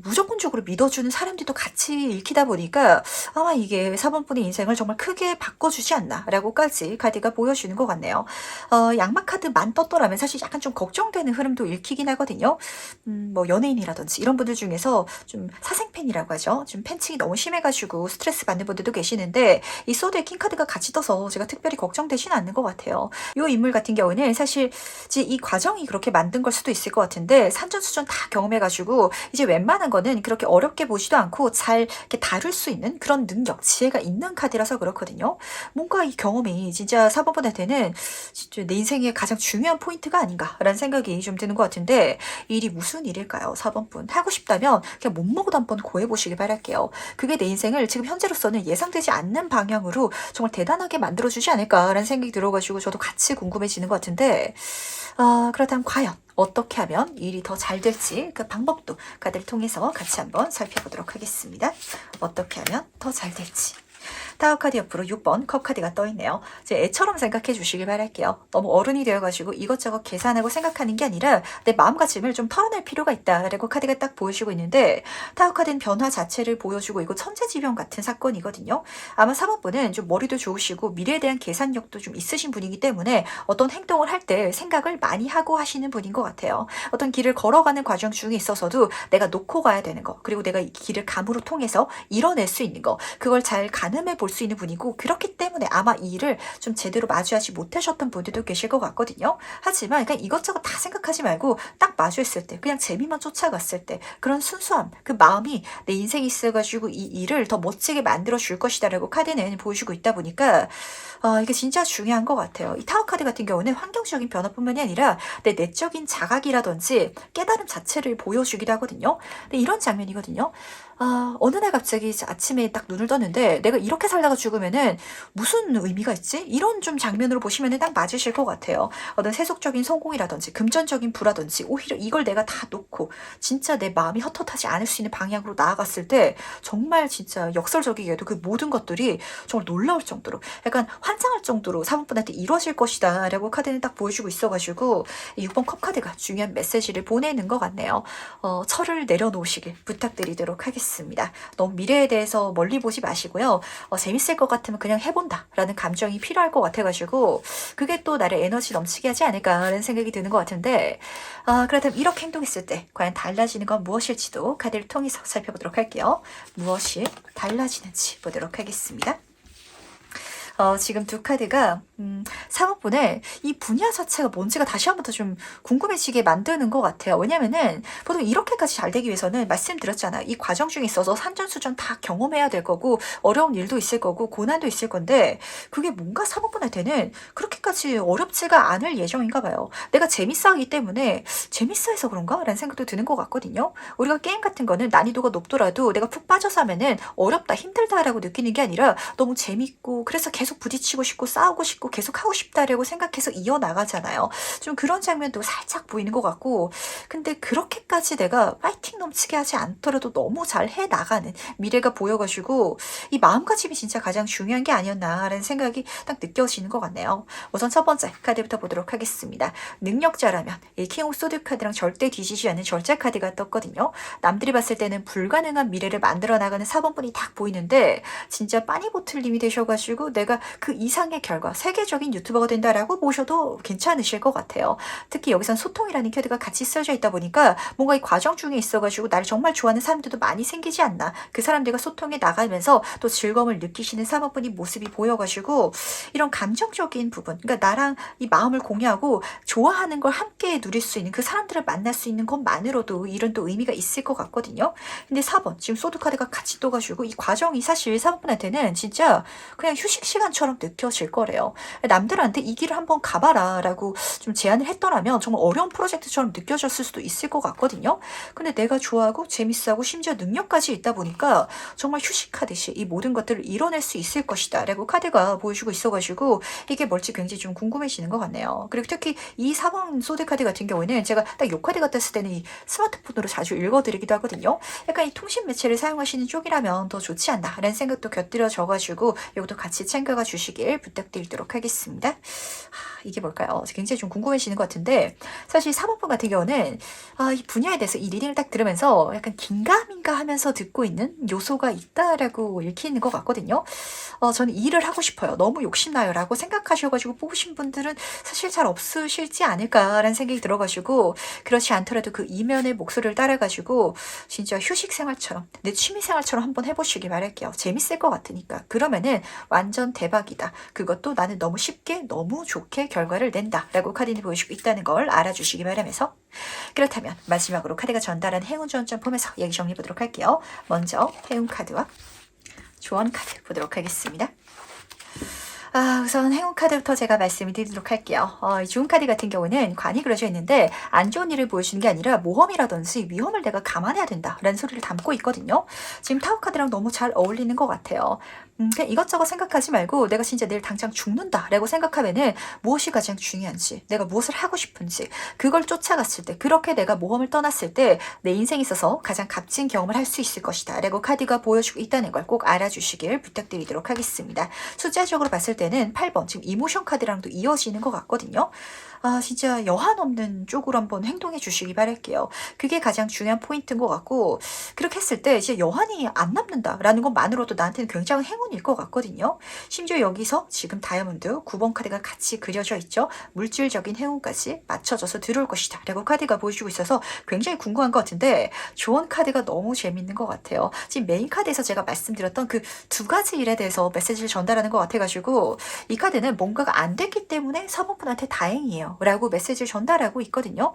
무조건적으로 믿어주는 사람들도 같이 읽히다 보니까 아마 이게 4번분의 인생을 정말 크게 바꿔주지 않나 라고까지 카드가 보여주는 것 같네요. 양막 카드만 떴더라면 사실 약간 좀 걱정되는 흐름도 읽히긴 하거든요. 뭐 연예인이라든지 이런 분들 중에서 좀 사생팬이라고 하죠. 좀 팬층이 너무 심해가지고 스트레스 받는 분들도 계시는데 이 소드의 킹카드가 같이 떠서 제가 특별히 걱정되진 않는 것 같아요. 이 인물 같은 경우는 사실 이제 이 과정이 그렇게 만든 걸 수도 있을 것 같은데 산전수전 다 경험해가지고 이제 웬만한 거는 그렇게 어렵게 보지도 않고 잘 이렇게 다룰 수 있는 그런 능력, 지혜가 있는 카드라서 그렇거든요. 뭔가 이 경험이 진짜 4번분한테는 진짜 내 인생의 가장 중요한 포인트가 아닌가라는 생각이 좀 드는 것 같은데 일이 무슨 일일까요? 4번분 하고 싶다면 그냥 몸먹어도 한번 고해보시길 바랄게요. 그게 내 인생을 지금 현재로서는 예상되지 않는 방향으로 정말 대단하게 만들어주지 않을까라는 생각이 들어가지고 저도 같이 궁금해지는 것 같은데 그렇다면 과연 어떻게 하면 일이 더 잘 될지 그 방법도 카드를 통해서 같이 한번 살펴보도록 하겠습니다. 어떻게 하면 더 잘 될지. 타워 카드 옆으로 6번 컵 카드가 떠있네요. 이제 애처럼 생각해 주시길 바랄게요. 너무 어른이 되어가지고 이것저것 계산하고 생각하는 게 아니라 내 마음가짐을 좀 털어낼 필요가 있다라고 카드가 딱 보여주고 있는데, 타워 카드는 변화 자체를 보여주고 이거 천재지변 같은 사건이거든요. 아마 4번 분은 좀 머리도 좋으시고 미래에 대한 계산력도 좀 있으신 분이기 때문에 어떤 행동을 할 때 생각을 많이 하고 하시는 분인 것 같아요. 어떤 길을 걸어가는 과정 중에 있어서도 내가 놓고 가야 되는 거, 그리고 내가 이 길을 감으로 통해서 이뤄낼 수 있는 거, 그걸 잘 가늠해 볼 수 있는 분이고, 그렇기 때문에 아마 이 일을 좀 제대로 마주하지 못하셨던 분들도 계실 것 같거든요. 하지만 그냥 이것저것 다 생각하지 말고 딱 마주했을 때 그냥 재미만 쫓아갔을 때 그런 순수함, 그 마음이 내 인생에 있어가지고 이 일을 더 멋지게 만들어 줄 것이다 라고 카드는 보여주고 있다 보니까 이게 진짜 중요한 것 같아요. 이 타워 카드 같은 경우는 환경적인 변화뿐만이 아니라 내 내적인 자각이라든지 깨달음 자체를 보여주기도 하거든요. 근데 이런 장면이거든요. 어느 날 갑자기 아침에 딱 눈을 떴는데 내가 이렇게 살다가 죽으면은 무슨 의미가 있지? 이런 좀 장면으로 보시면은 딱 맞으실 것 같아요. 어떤 세속적인 성공이라든지 금전적인 부라든지 오히려 이걸 내가 다 놓고 진짜 내 마음이 헛헛하지 않을 수 있는 방향으로 나아갔을 때 정말 진짜 역설적이게도 그 모든 것들이 정말 놀라울 정도로 약간 환장할 정도로 사모분한테 이루어질 것이다 라고 카드는 딱 보여주고 있어가지고 6번 컵 카드가 중요한 메시지를 보내는 것 같네요. 철을 내려놓으시길 부탁드리도록 하겠습니다. 너무 미래에 대해서 멀리 보지 마시고요. 재밌을 것 같으면 그냥 해본다 라는 감정이 필요할 것 같아가지고 그게 또 나를 에너지 넘치게 하지 않을까라는 생각이 드는 것 같은데, 그렇다면 이렇게 행동했을 때 과연 달라지는 건 무엇일지도 카드를 통해서 살펴보도록 할게요. 무엇이 달라지는지 보도록 하겠습니다. 지금 두 카드가 사모분의 이 분야 자체가 뭔지가 다시 한번 더 좀 궁금해지게 만드는 것 같아요. 왜냐면은 보통 이렇게까지 잘 되기 위해서는 말씀드렸잖아요. 이 과정 중에 있어서 산전수전 다 경험해야 될 거고 어려운 일도 있을 거고 고난도 있을 건데 그게 뭔가 사모분한테는 그렇게까지 어렵지가 않을 예정인가 봐요. 내가 재밌어 하기 때문에 재밌어 해서 그런가? 라는 생각도 드는 것 같거든요. 우리가 게임 같은 거는 난이도가 높더라도 내가 푹 빠져서 하면은 어렵다 힘들다라고 느끼는 게 아니라 너무 재밌고 그래서 계속 부딪히고 싶고 싸우고 싶고 계속 하고 싶다라고 생각해서 이어나가잖아요. 좀 그런 장면도 살짝 보이는 것 같고, 근데 그렇게까지 내가 파이팅 넘치게 하지 않더라도 너무 잘 해나가는 미래가 보여가지고 이 마음가짐이 진짜 가장 중요한 게 아니었나라는 생각이 딱 느껴지는 것 같네요. 우선 첫 번째 카드부터 보도록 하겠습니다. 능력자라면 이 킹 오브 소드 카드랑 절대 뒤지지 않는 절제 카드가 떴거든요. 남들이 봤을 때는 불가능한 미래를 만들어 나가는 4번분이 딱 보이는데 진짜 빠니보틀님이 되셔가지고 내가 그 이상의 결과 세계적인 유튜버가 된다라고 보셔도 괜찮으실 것 같아요. 특히 여기선 소통이라는 카드가 같이 써져 있다 보니까 뭔가 이 과정 중에 있어가지고 나를 정말 좋아하는 사람들도 많이 생기지 않나, 그 사람들과 소통해 나가면서 또 즐거움을 느끼시는 사모분이 모습이 보여가지고 이런 감정적인 부분, 그러니까 나랑 이 마음을 공유하고 좋아하는 걸 함께 누릴 수 있는 그 사람들을 만날 수 있는 것만으로도 이런 또 의미가 있을 것 같거든요. 근데 4번 지금 소드 카드가 같이 떠가지고 이 과정이 사실 사모분한테는 진짜 그냥 휴식 시간처럼 느껴질 거래요. 남들한테 이 길을 한번 가봐라 라고 좀 제안을 했더라면 정말 어려운 프로젝트처럼 느껴졌을 수도 있을 것 같거든요. 근데 내가 좋아하고 재밌어하고 심지어 능력까지 있다 보니까 정말 휴식하듯이 이 모든 것들을 이뤄낼 수 있을 것이다 라고 카드가 보여주고 있어가지고 이게 뭘지 굉장히 좀 궁금해지는 것 같네요. 그리고 특히 이 4번 소드 카드 같은 경우에는 제가 딱 요 카드 같았을 때는 이 스마트폰으로 자주 읽어드리기도 하거든요. 약간 이 통신 매체를 사용하시는 쪽이라면 더 좋지 않나 라는 생각도 곁들여져가지고 이것도 같이 챙겨가 주시길 부탁드리도록 하겠습니다. 이게 뭘까요? 굉장히 좀 궁금해지는 것 같은데 사실 4번분 같은 경우는 이 분야에 대해서 이 리딩을 딱 들으면서 약간 긴가민가 하면서 듣고 있는 요소가 있다라고 읽히는 것 같거든요. 저는 이 일을 하고 싶어요. 너무 욕심나요 라고 생각하셔가지고 뽑으신 분들은 사실 잘 없으실지 않을까라는 생각이 들어가지고 그렇지 않더라도 그 이면의 목소리를 따라가지고 진짜 휴식 생활처럼 내 취미 생활처럼 한번 해보시길 바랄게요. 재밌을 것 같으니까. 그러면은 완전 대박이다. 그것도 나는 너무 쉽게 너무 좋게 결과를 낸다 라고 카드니 보여주고 있다는 걸 알아주시기 바라면서, 그렇다면 마지막으로 카드가 전달한 행운 조언점 폼에서 얘기 정리해 보도록 할게요. 먼저 행운 카드와 조언 카드 보도록 하겠습니다. 우선 행운 카드부터 제가 말씀을 드리도록 할게요. 이 좋은 카드 같은 경우는 관이 그려져 있는데 안 좋은 일을 보여주는 게 아니라 모험이라든지 위험을 내가 감안해야 된다라는 소리를 담고 있거든요. 지금 타워 카드랑 너무 잘 어울리는 것 같아요. 그냥 이것저것 생각하지 말고 내가 진짜 내일 당장 죽는다라고 생각하면은 무엇이 가장 중요한지, 내가 무엇을 하고 싶은지 그걸 쫓아갔을 때, 그렇게 내가 모험을 떠났을 때 내 인생에 있어서 가장 값진 경험을 할 수 있을 것이다 라고 카드가 보여주고 있다는 걸 꼭 알아주시길 부탁드리도록 하겠습니다. 숫자적으로 봤을 때는 8번, 지금 이모션 카드랑도 이어지는 것 같거든요. 진짜 여한 없는 쪽으로 한번 행동해 주시기 바랄게요. 그게 가장 중요한 포인트인 것 같고, 그렇게 했을 때 이제 여한이 안 남는다라는 것만으로도 나한테는 굉장히 행운일 것 같거든요. 심지어 여기서 지금 다이아몬드 9번 카드가 같이 그려져 있죠. 물질적인 행운까지 맞춰져서 들어올 것이다 라고 카드가 보여주고 있어서 굉장히 궁금한 것 같은데, 조언 카드가 너무 재밌는 것 같아요. 지금 메인 카드에서 제가 말씀드렸던 그 두 가지 일에 대해서 메시지를 전달하는 것 같아가지고, 이 카드는 뭔가가 안 됐기 때문에 사모분한테 다행이에요 라고 메시지를 전달하고 있거든요.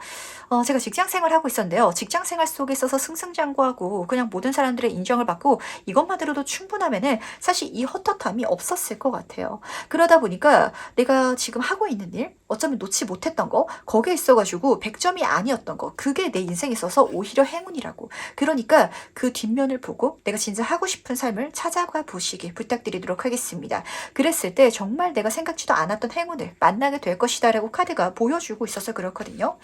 제가 직장 생활하고 있었는데요. 직장 생활 속에 있어서 승승장구하고 그냥 모든 사람들의 인정을 받고 이것만으로도 충분하면은 사실 이 헛헛함이 없었을 것 같아요. 그러다 보니까 내가 지금 하고 있는 일, 어쩌면 놓지 못했던 거, 거기에 있어가지고 100점이 아니었던 거, 그게 내 인생에 있어서 오히려 행운이라고. 그러니까 그 뒷면을 보고 내가 진짜 하고 싶은 삶을 찾아가 보시길 부탁드리도록 하겠습니다. 그랬을 때 정말 내가 생각지도 않았던 행운을 만나게 될 것이다 라고 카드가 보여주고 있어서 그렇거든요.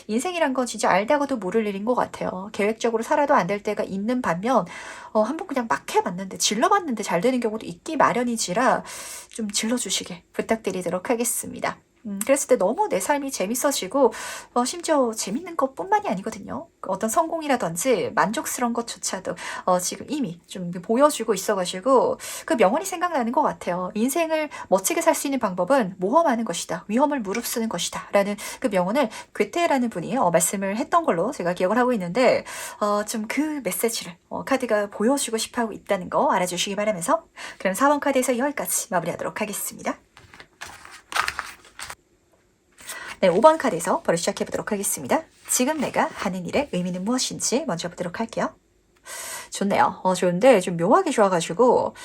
인생이란 건 진짜 알다가도 모를 일인 것 같아요. 계획적으로 살아도 안 될 때가 있는 반면 한번 그냥 막 해봤는데, 질러봤는데 잘 되는 경우도 있기 마련이지라 좀 질러주시길 부탁드리도록 하겠습니다. 그랬을 때 너무 내 삶이 재밌어지고 심지어 재밌는 것뿐만이 아니거든요. 어떤 성공이라든지 만족스러운 것조차도 지금 이미 좀 보여주고 있어가지고 그 명언이 생각나는 것 같아요. 인생을 멋지게 살 수 있는 방법은 모험하는 것이다. 위험을 무릅쓰는 것이다. 라는 그 명언을 괴테라는 분이 말씀을 했던 걸로 제가 기억을 하고 있는데, 좀 그 메시지를 카드가 보여주고 싶어하고 있다는 거 알아주시기 바라면서, 그럼 4번 카드에서 여기까지 마무리하도록 하겠습니다. 네, 5번 카드에서 바로 시작해보도록 하겠습니다. 지금 내가 하는 일의 의미는 무엇인지 먼저 보도록 할게요. 좋네요. 좋은데 좀 묘하게 좋아가지고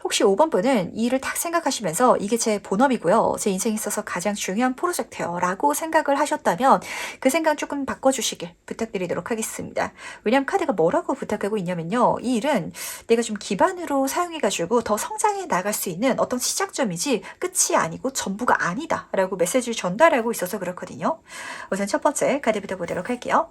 혹시 5번 분은 이 일을 딱 생각하시면서 이게 제 본업이고요. 제 인생에 있어서 가장 중요한 프로젝트예요. 라고 생각을 하셨다면 그 생각 조금 바꿔주시길 부탁드리도록 하겠습니다. 왜냐하면 카드가 뭐라고 부탁하고 있냐면요. 이 일은 내가 좀 기반으로 사용해가지고 더 성장해 나갈 수 있는 어떤 시작점이지 끝이 아니고 전부가 아니다. 라고 메시지를 전달하고 있어서 그렇거든요. 우선 첫 번째 카드부터 보도록 할게요.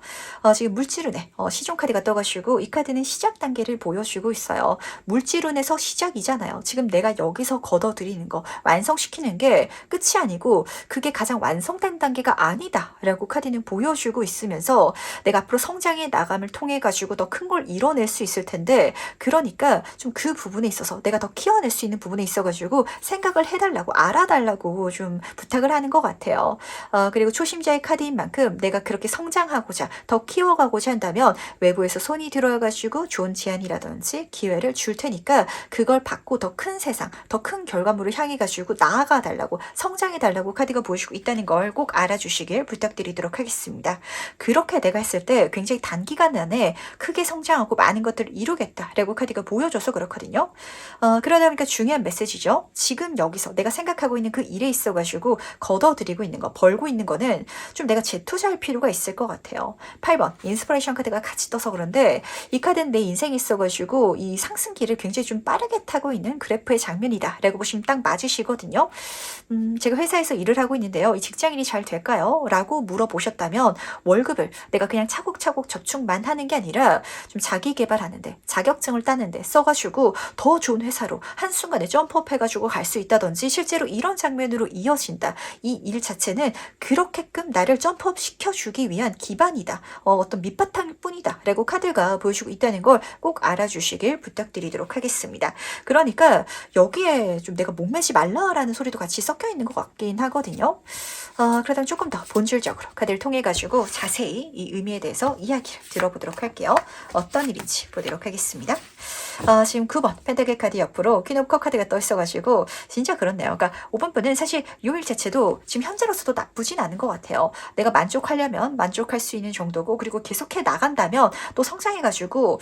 지금 물질운에 시종 카드가 떠가지고 이 카드는 시작 단계를 보여주고 있어요. 물질운에서 시작이잖아요. 지금 내가 여기서 걷어들이는 거, 완성시키는 게 끝이 아니고 그게 가장 완성된 단계가 아니다 라고 카드는 보여주고 있으면서 내가 앞으로 성장해 나감을 통해 가지고 더 큰 걸 이뤄낼 수 있을 텐데, 그러니까 좀 그 부분에 있어서 내가 더 키워낼 수 있는 부분에 있어 가지고 생각을 해달라고, 알아달라고 좀 부탁을 하는 것 같아요. 그리고 초심자의 카드인 만큼 내가 그렇게 성장하고자, 더 키워가고자 한다면 외부에서 손이 들어와 가지고 좋은 제안이라든지 기회를 줄 테니까 그걸 받고 더 큰 세상, 더 큰 결과물을 향해 가지고 나아가 달라고, 성장해 달라고 카드가 보여주고 있다는 걸 꼭 알아주시길 부탁드리도록 하겠습니다. 그렇게 내가 했을 때 굉장히 단기간 안에 크게 성장하고 많은 것들을 이루겠다라고 카드가 보여줘서 그렇거든요. 그러다 보니까 중요한 메시지죠. 지금 여기서 내가 생각하고 있는 그 일에 있어 가지고 걷어들이고 있는 거, 벌고 있는 거는 좀 내가 재투자할 필요가 있을 것 같아요. 8번 인스피레이션 카드가 같이 떠서 그런데, 이 카드는 내 인생에 있어 가지고 이 상승기를 굉장히 좀 빠르게 타고 있는 그래프의 장면이다 라고 보시면 딱 맞으시거든요. 제가 회사에서 일을 하고 있는데요. 이 직장인이 잘 될까요? 라고 물어보셨다면, 월급을 내가 그냥 차곡차곡 저축만 하는 게 아니라 좀 자기 개발하는데, 자격증을 따는데 써가지고 더 좋은 회사로 한순간에 점프업 해가지고 갈 수 있다든지, 실제로 이런 장면으로 이어진다. 이 일 자체는 그렇게끔 나를 점프업 시켜주기 위한 기반이다. 어떤 밑바탕일 뿐이다 라고 카드가 보여주고 있다는 걸 꼭 알아주시길 부탁드리도록 하겠습니다. 그러니까 여기에 좀 내가 목매지 말라라는 소리도 같이 섞여 있는 것 같긴 하거든요. 그러다면 조금 더 본질적으로 카드를 통해 가지고 자세히 이 의미에 대해서 이야기를 들어보도록 할게요. 어떤 일인지 보도록 하겠습니다. 지금 9번 펜타클 카드 옆으로 퀸 오브 컵 카드가 떠 있어가지고 진짜 그렇네요. 그러니까 5번 분은 사실 요일 자체도 지금 현재로서도 나쁘진 않은 것 같아요. 내가 만족하려면 만족할 수 있는 정도고 그리고 계속해 나간다면 또 성장해가지고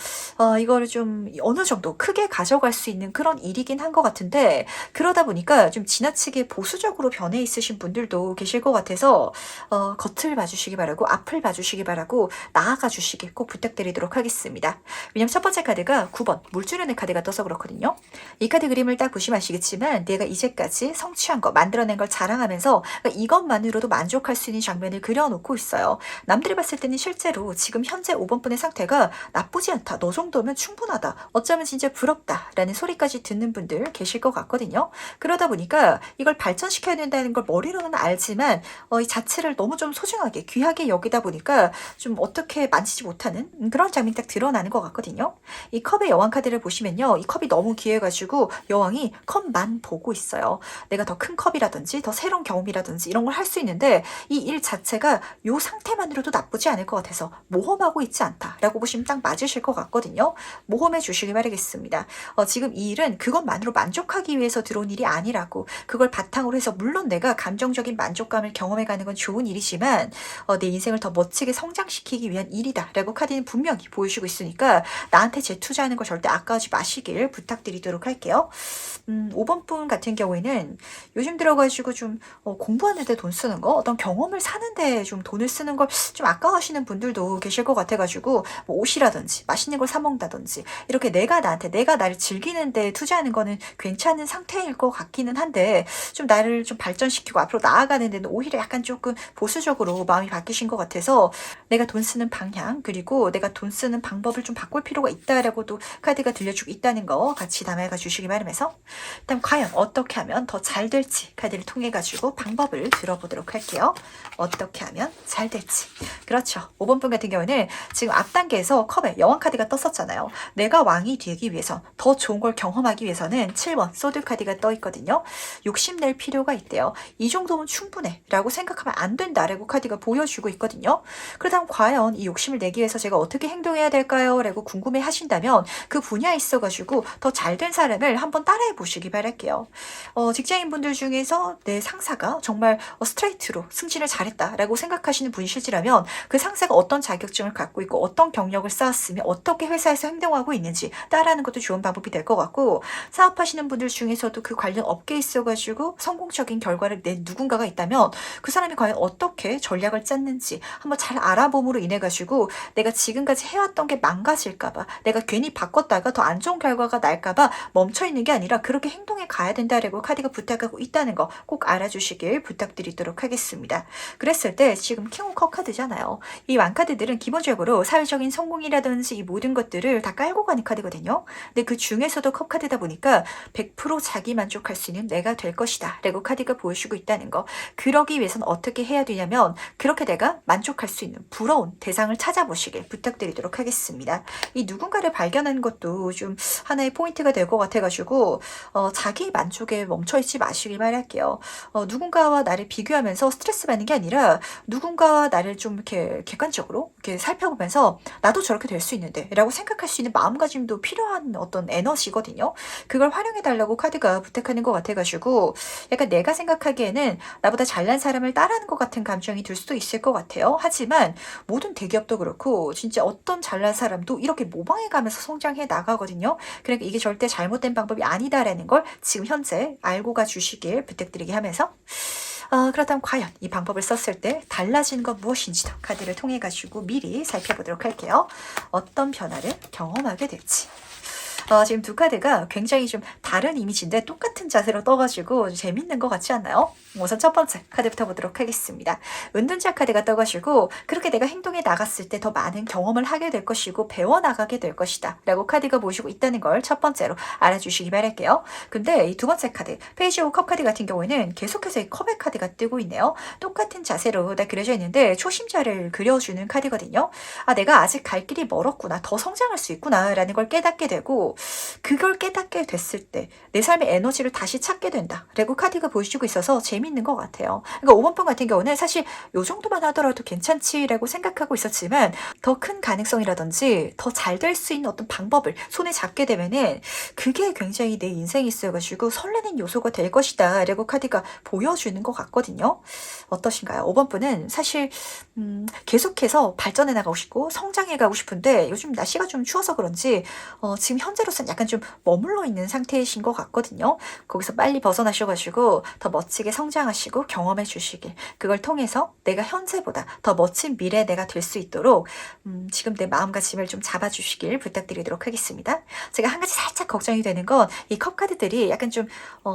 이거를 좀 어느 정도 크게 가져갈 수 있는 그런 일이긴 한 것 같은데 그러다 보니까 좀 지나치게 보수적으로 변해 있으신 분들도 계실 것 같아서 겉을 봐주시기 바라고 앞을 봐주시기 바라고 나아가 주시길 꼭 부탁드리도록 하겠습니다. 왜냐면 첫 번째 카드가 9번 물주려는 카드가 떠서 그렇거든요. 이 카드 그림을 딱 보시면 아시겠지만 내가 이제까지 성취한 거 만들어낸 걸 자랑하면서 그러니까 이것만으로도 만족할 수 있는 장면을 그려놓고 있어요. 남들이 봤을 때는 실제로 지금 현재 5번 분의 상태가 나쁘지 않다. 너 정도면 충분하다. 어쩌면 진짜 부럽다. 라는 소리까지 듣는 분들 계실 것 같거든요. 그러다 보니까 이걸 발전시켜야 된다는 걸 머리로는 알지만 이 자체를 너무 좀 소중하게 귀하게 여기다 보니까 좀 어떻게 만지지 못하는 그런 장면이 딱 드러나는 것 같거든요. 이 컵의 여왕 카드를 보시면요. 이 컵이 너무 귀해가지고 여왕이 컵만 보고 있어요. 내가 더 큰 컵이라든지 더 새로운 경험이라든지 이런 걸 할 수 있는데 이 일 자체가 이 상태만으로도 나쁘지 않을 것 같아서 모험하고 있지 않다라고 보시면 딱 맞으실 것 같거든요. 모험해 주시길 바라겠습니다. 지금 이 일은 그것만으로 만족하기 위해서 들어온 일이 아니라고 그걸 바탕으로 해서 물론 내가 감정적인 만족감을 경험해가는 건 좋은 일이지만 내 인생을 더 멋지게 성장시키기 위한 일이다라고 카드는 분명히 보여주고 있으니까 나한테 재투자하는 걸 절대 아까워하지 마시길 부탁드리도록 할게요. 5번 분 같은 경우에는 요즘 들어가지고 좀 공부하는데 돈 쓰는 거 어떤 경험을 사는데 좀 돈을 쓰는 걸 좀 아까워하시는 분들도 계실 것 같아가지고 뭐 옷이라든지 맛있는 걸 사 먹는다든지 이렇게 내가 나를 즐기는데 투자하는 거는 괜찮은 상태일 것 같기는 한데 좀 나를 좀 발전시키고 앞으로 나아가는 데는 오히려 약간 조금 보수적으로 마음이 바뀌신 것 같아서 내가 돈 쓰는 방향 그리고 내가 돈 쓰는 방법을 좀 바꿀 필요가 있다라고도 카드가 들려주고 있다는 거 같이 담아가 주시기 바라면서 일단 과연 어떻게 하면 더 잘 될지 카드를 통해 가지고 방법을 들어보도록 할게요. 어떻게 하면 잘 될지. 그렇죠. 5번 분 같은 경우는 지금 앞 단계에서 컵에 여왕 카드가 떴었잖아요. 내가 왕이 되기 위해서 더 좋은 걸 경험하기 위해서는 7번 소드 카드가 떠 있거든요. 욕심낼 필요가 있대요. 이 정도면 충분해 라고 생각하면 안 된다라고 카드가 보여주고 있거든요. 그렇다면 과연 이 욕심을 내기 위해서 제가 어떻게 행동해야 될까요? 라고 궁금해 하신다면 그 분야에 있어가지고 더 잘 된 사람을 한번 따라해 보시기 바랄게요. 직장인분들 중에서 내 상사가 정말 스트레이트로 승진을 잘했다라고 생각하시는 분이실지라면 그 상사가 어떤 자격증을 갖고 있고 어떤 경력을 쌓았으며 어떻게 회사에서 행동하고 있는지 따라하는 것도 좋은 방법이 될 것 같고 사업하시는 분들 중에서도 그 관련 업계에 있어가지고 성공적인 결과를 낸 누군가가 있다면 그 사람이 과연 어떻게 전략을 짰는지 한번 잘 알아봄으로 인해 가지고 내가 지금까지 해왔던 게 망가질까봐 내가 괜히 바꿨다가 더 안 좋은 결과가 날까봐 멈춰있는 게 아니라 그렇게 행동해 가야 된다라고 카드가 부탁하고 있다는 거 꼭 알아주시길 부탁드리도록 하겠습니다. 그랬을 때 지금 킹 오브 컵 카드잖아요. 이 왕카드들은 기본적으로 사회적인 성공이라든지 이 모든 것들을 다 깔고 가는 카드거든요. 근데 그 중에서도 컵 카드다 보니까 100% 자기 만족할 수 있는 내가 될 것이다 라고 카드가 보여주고 있다는 거. 그러기 위해서는 어떻게 해야 되냐면 그렇게 내가 만족할 수 있는 부러운 대상을 찾아보시길 부탁드리도록 하겠습니다. 이 누군가를 발견하는 것도 좀 하나의 포인트가 될 것 같아가지고 자기 만족에 멈춰있지 마시길 바랄게요. 누군가와 나를 비교하면서 스트레스 받는 게 아니라 누군가와 나를 좀 이렇게 객관적으로 이렇게 살펴보면서 나도 저렇게 될 수 있는데 라고 생각할 수 있는 마음가짐도 필요한 어떤 에너지거든요. 그걸 활용해 달라고 카드가 부탁하는 것 같아가지고 약간 내가 생각하기에는 나보다 잘난 사람을 따라하는 것 같은 감정이 들 수도 있을 것 같아요. 하지만 모든 대기업도 그렇고 진짜 어떤 잘난 사람도 이렇게 모방해 가면서 성장해 나가거든요. 그러니까 이게 절대 잘못된 방법이 아니다라는 걸 지금 현재 알고 가 주시길 부탁드리게 하면서 그렇다면 과연 이 방법을 썼을 때 달라진 건 무엇인지도 카드를 통해 가지고 미리 살펴보도록 할게요. 어떤 변화를 경험하게 될지. 지금 두 카드가 굉장히 좀 다른 이미지인데 똑같은 자세로 떠가지고 재밌는 것 같지 않나요? 우선 첫 번째 카드부터 보도록 하겠습니다. 은둔자 카드가 떠가지고 그렇게 내가 행동에 나갔을 때 더 많은 경험을 하게 될 것이고 배워나가게 될 것이다 라고 카드가 보여주고 있다는 걸 첫 번째로 알아주시기 바랄게요. 근데 이 두 번째 카드 페이지 오브 컵 카드 같은 경우에는 계속해서 이 컵의 카드가 뜨고 있네요. 똑같은 자세로 다 그려져 있는데 초심자를 그려주는 카드거든요. 내가 아직 갈 길이 멀었구나 더 성장할 수 있구나 라는 걸 깨닫게 되고 그걸 깨닫게 됐을 때 내 삶의 에너지를 다시 찾게 된다 라고 카드가 보여주고 있어서 재밌는 것 같아요. 그러니까 5번 분 같은 경우는 사실 요 정도만 하더라도 괜찮지라고 생각하고 있었지만 더 큰 가능성이라든지 더 잘 될 수 있는 어떤 방법을 손에 잡게 되면은 그게 굉장히 내 인생에 있어가지고 설레는 요소가 될 것이다 라고 카드가 보여주는 것 같거든요. 어떠신가요? 5번 분은 사실 계속해서 발전해 나가고 싶고 성장해 가고 싶은데 요즘 날씨가 좀 추워서 그런지 지금 현재로서는 약간 좀 머물러 있는 상태이신 것 같거든요. 거기서 빨리 벗어나셔가지고 더 멋지게 성장하시고 경험해 주시길, 그걸 통해서 내가 현재보다 더 멋진 미래 내가 될 수 있도록 지금 내 마음가짐을 좀 잡아주시길 부탁드리도록 하겠습니다. 제가 한 가지 살짝 걱정이 되는 건 이 컵 카드들이 약간 좀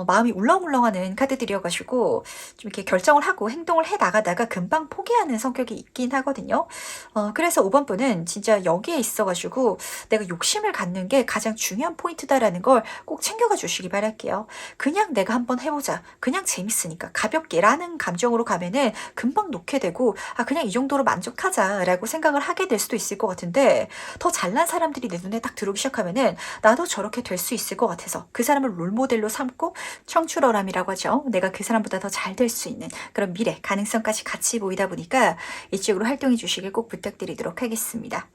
마음이 울렁울렁하는 카드들이어가지고 좀 이렇게 결정을 하고 행동을 해 나가다가 금방 포기하는 성격이 있긴 하거든요. 그래서 5번 분은 진짜 여기에 있어가지고 내가 욕심을 갖는 게 가장 중요한 포인트다라는 걸 꼭 챙겨가 주시기 바랄게요. 그냥 내가 한번 해보자, 그냥 재밌으니까 가볍게 라는 감정으로 가면은 금방 놓게 되고 그냥 이 정도로 만족하자라고 생각을 하게 될 수도 있을 것 같은데, 더 잘난 사람들이 내 눈에 딱 들어오기 시작하면은 나도 저렇게 될 수 있을 것 같아서 그 사람을 롤모델로 삼고 청출어람이라고 하죠. 내가 그 사람보다 더 잘 될 수 있는 그런 미래 가능성까지 같이 보이다 보니까 이쪽으로 활동해 주시길 꼭 부탁드리도록 하겠습니다.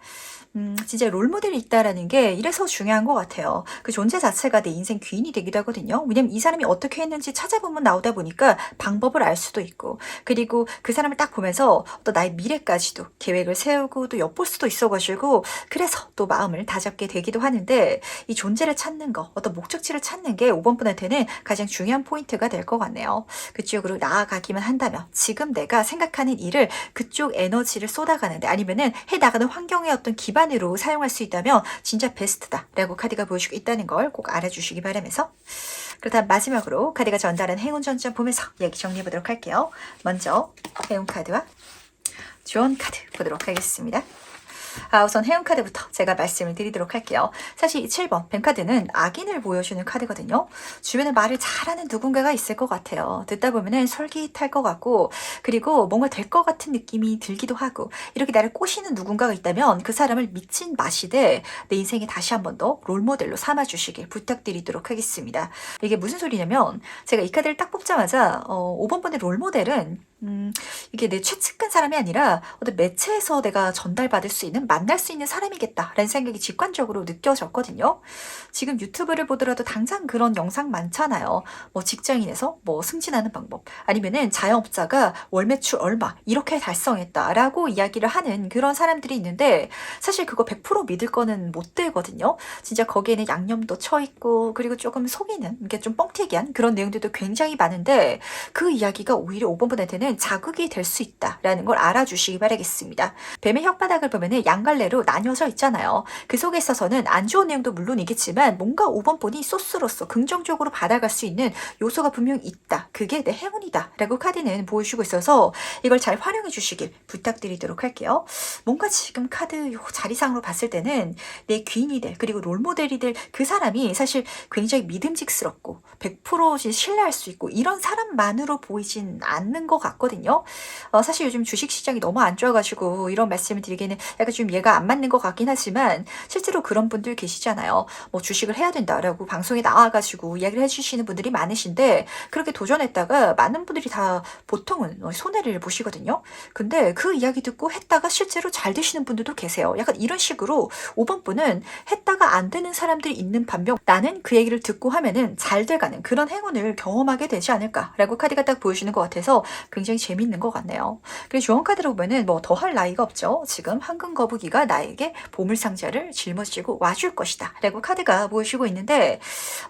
진짜 롤모델이 있다라는 게 이래서 중요한 것 같아요. 그 존재 자체가 내 인생 귀인이 되기도 하거든요. 왜냐면 이 사람이 어떻게 했는지 찾아보면 나오다 보니까 방법을 알 수도 있고, 그리고 그 사람을 딱 보면서 또 나의 미래까지도 계획을 세우고 또 엿볼 수도 있어가지고, 그래서 또 마음을 다잡게 되기도 하는데, 이 존재를 찾는 거, 어떤 목적지를 찾는 게 5번 분한테는 가장 중요한 포인트가 될 것 같네요. 그쪽으로 나아가기만 한다면 지금 내가 생각하는 일을 그쪽 에너지를 쏟아가는데, 아니면은 해나가는 환경의 어떤 기반으로 사용할 수 있다면 진짜 베스트다 라고 카드가 보여주고 있다는 걸 꼭 알아주시기 바라면서, 그렇다면 마지막으로 카드가 전달한 행운 전점 보면서 얘기 정리해 보도록 할게요. 먼저 행운 카드와 조언 카드 보도록 하겠습니다. 우선 행운 카드부터 제가 말씀을 드리도록 할게요. 사실 이 7번 뱀카드는 악인을 보여주는 카드거든요. 주변에 말을 잘하는 누군가가 있을 것 같아요. 듣다 보면은 솔깃할 것 같고, 그리고 뭔가 될 것 같은 느낌이 들기도 하고, 이렇게 나를 꼬시는 누군가가 있다면 그 사람을 미친 마시되 내 인생에 다시 한 번 더 롤모델로 삼아주시길 부탁드리도록 하겠습니다. 이게 무슨 소리냐면, 제가 이 카드를 딱 뽑자마자 5번 번의 롤모델은 이게 내 최측근 사람이 아니라 어떤 매체에서 내가 전달받을 수 있는, 만날 수 있는 사람이겠다라는 생각이 직관적으로 느껴졌거든요. 지금 유튜브를 보더라도 당장 그런 영상 많잖아요. 뭐 직장인에서 뭐 승진하는 방법, 아니면은 자영업자가 월 매출 얼마 이렇게 달성했다라고 이야기를 하는 그런 사람들이 있는데, 사실 그거 100% 믿을 거는 못 되거든요. 진짜 거기에는 양념도 쳐있고, 그리고 조금 속이는, 이게 좀 뻥튀기한 그런 내용들도 굉장히 많은데, 그 이야기가 오히려 5번 분한테는 자극이 될 수 있다라는 걸 알아주시기 바라겠습니다. 뱀의 혓바닥을 보면은 양갈래로 나뉘어져 있잖아요. 그 속에 있어서는 안 좋은 내용도 물론이겠지만 뭔가 5번 분이 소스로서 긍정적으로 받아갈 수 있는 요소가 분명히 있다. 그게 내 행운이다 라고 카드는 보여주고 있어서 이걸 잘 활용해 주시길 부탁드리도록 할게요. 뭔가 지금 카드 자리상으로 봤을 때는 내 귀인이 될, 그리고 롤모델이 될 그 사람이 사실 굉장히 믿음직스럽고 100% 신뢰할 수 있고 이런 사람만으로 보이진 않는 것 같거든요. 사실 요즘 주식시장이 너무 안 좋아가지고 이런 말씀을 드리기에는 약간 좀 얘가 안 맞는 것 같긴 하지만, 실제로 그런 분들 계시잖아요. 뭐 주식을 해야 된다라고 방송에 나와가지고 이야기를 해주시는 분들이 많으신데, 그렇게 도전했다가 많은 분들이 다 보통은 손해를 보시거든요. 근데 그 이야기 듣고 했다가 실제로 잘 되시는 분들도 계세요. 약간 이런 식으로 5번 분은 했다가 안 되는 사람들이 있는 반면, 나는 그 얘기를 듣고 하면은 잘 돼가는 그런 행운을 경험하게 되지 않을까라고 카드가 딱 보여주는 것 같아서 굉장히 재밌는 것 같네요. 그리고 조언 카드로 보면은 뭐 더할 나위가 없죠. 지금 황금 거북이가 나에게 보물상자를 짊어지고 와줄 것이다 라고 카드가 보여주고 있는데,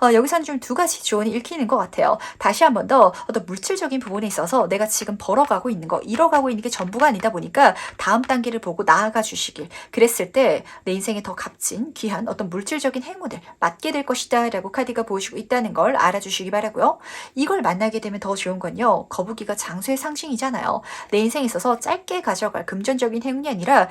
여기서는 좀 두 가지 조언이 읽히는 것 같아요. 다시 한 번 더 어떤 물질적인 부분에 있어서 내가 지금 벌어가고 있는 거, 잃어가고 있는 게 전부가 아니다 보니까 다음 단계를 보고 나아가 주시길, 그랬을 때 내 인생에 더 값진 귀한 어떤 물질적인 행운을 맞게 될 것이다 라고 카드가 보여주고 있다는 걸 알아주시기 바라고요. 이걸 만나게 되면 더 좋은 건요, 거북이가 장수의 상징이잖아요. 내 인생에 있어서 짧게 가져갈 금전적인 행운이 아니라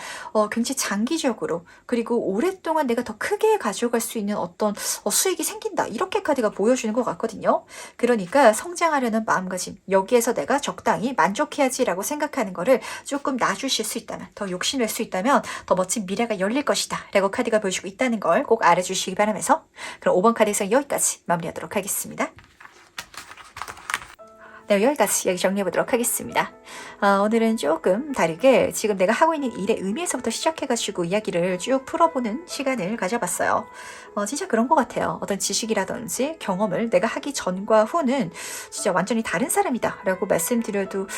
굉장히 장기적으로, 그리고 오랫동안 내가 더 크게 가져갈 수 있는 어떤 수익이 생긴다, 이렇게 카드가 보여주는 것 같거든요. 그러니까 성장할 성공하려는 마음가짐, 여기에서 내가 적당히 만족해야지라고 생각하는 거를 조금 놔주실 수 있다면, 더 욕심낼 수 있다면 더 멋진 미래가 열릴 것이다 라고 카드가 보여주고 있다는 걸 꼭 알아주시기 바라면서, 그럼 5번 카드에서 여기까지 마무리하도록 하겠습니다. 네, 여기까지 이야기 정리해보도록 하겠습니다. 오늘은 조금 다르게 지금 내가 하고 있는 일의 의미에서부터 시작해가지고 이야기를 쭉 풀어보는 시간을 가져봤어요. 진짜 그런 것 같아요. 어떤 지식이라든지 경험을 내가 하기 전과 후는 진짜 완전히 다른 사람이다 라고 말씀드려도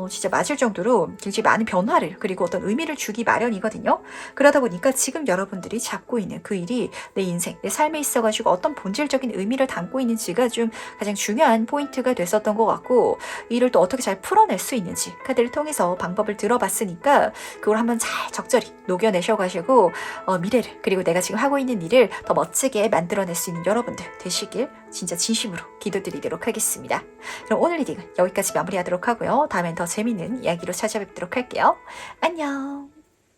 진짜 맞을 정도로 굉장히 많은 변화를, 그리고 어떤 의미를 주기 마련이거든요. 그러다 보니까 지금 여러분들이 잡고 있는 그 일이 내 인생, 내 삶에 있어가지고 어떤 본질적인 의미를 담고 있는지가 좀 가장 중요한 포인트가 됐었던 것 같고, 이를 또 어떻게 잘 풀어낼 수 있는지 카드를 통해서 방법을 들어봤으니까 그걸 한번 잘 적절히 녹여내셔가지고 미래를, 그리고 내가 지금 하고 있는 일을 더 멋지게 만들어낼 수 있는 여러분들 되시길 진짜 진심으로 기도드리도록 하겠습니다. 그럼 오늘 리딩은 여기까지 마무리하도록 하고요. 다음엔 더 재밌는 이야기로 찾아뵙도록 할게요. 안녕.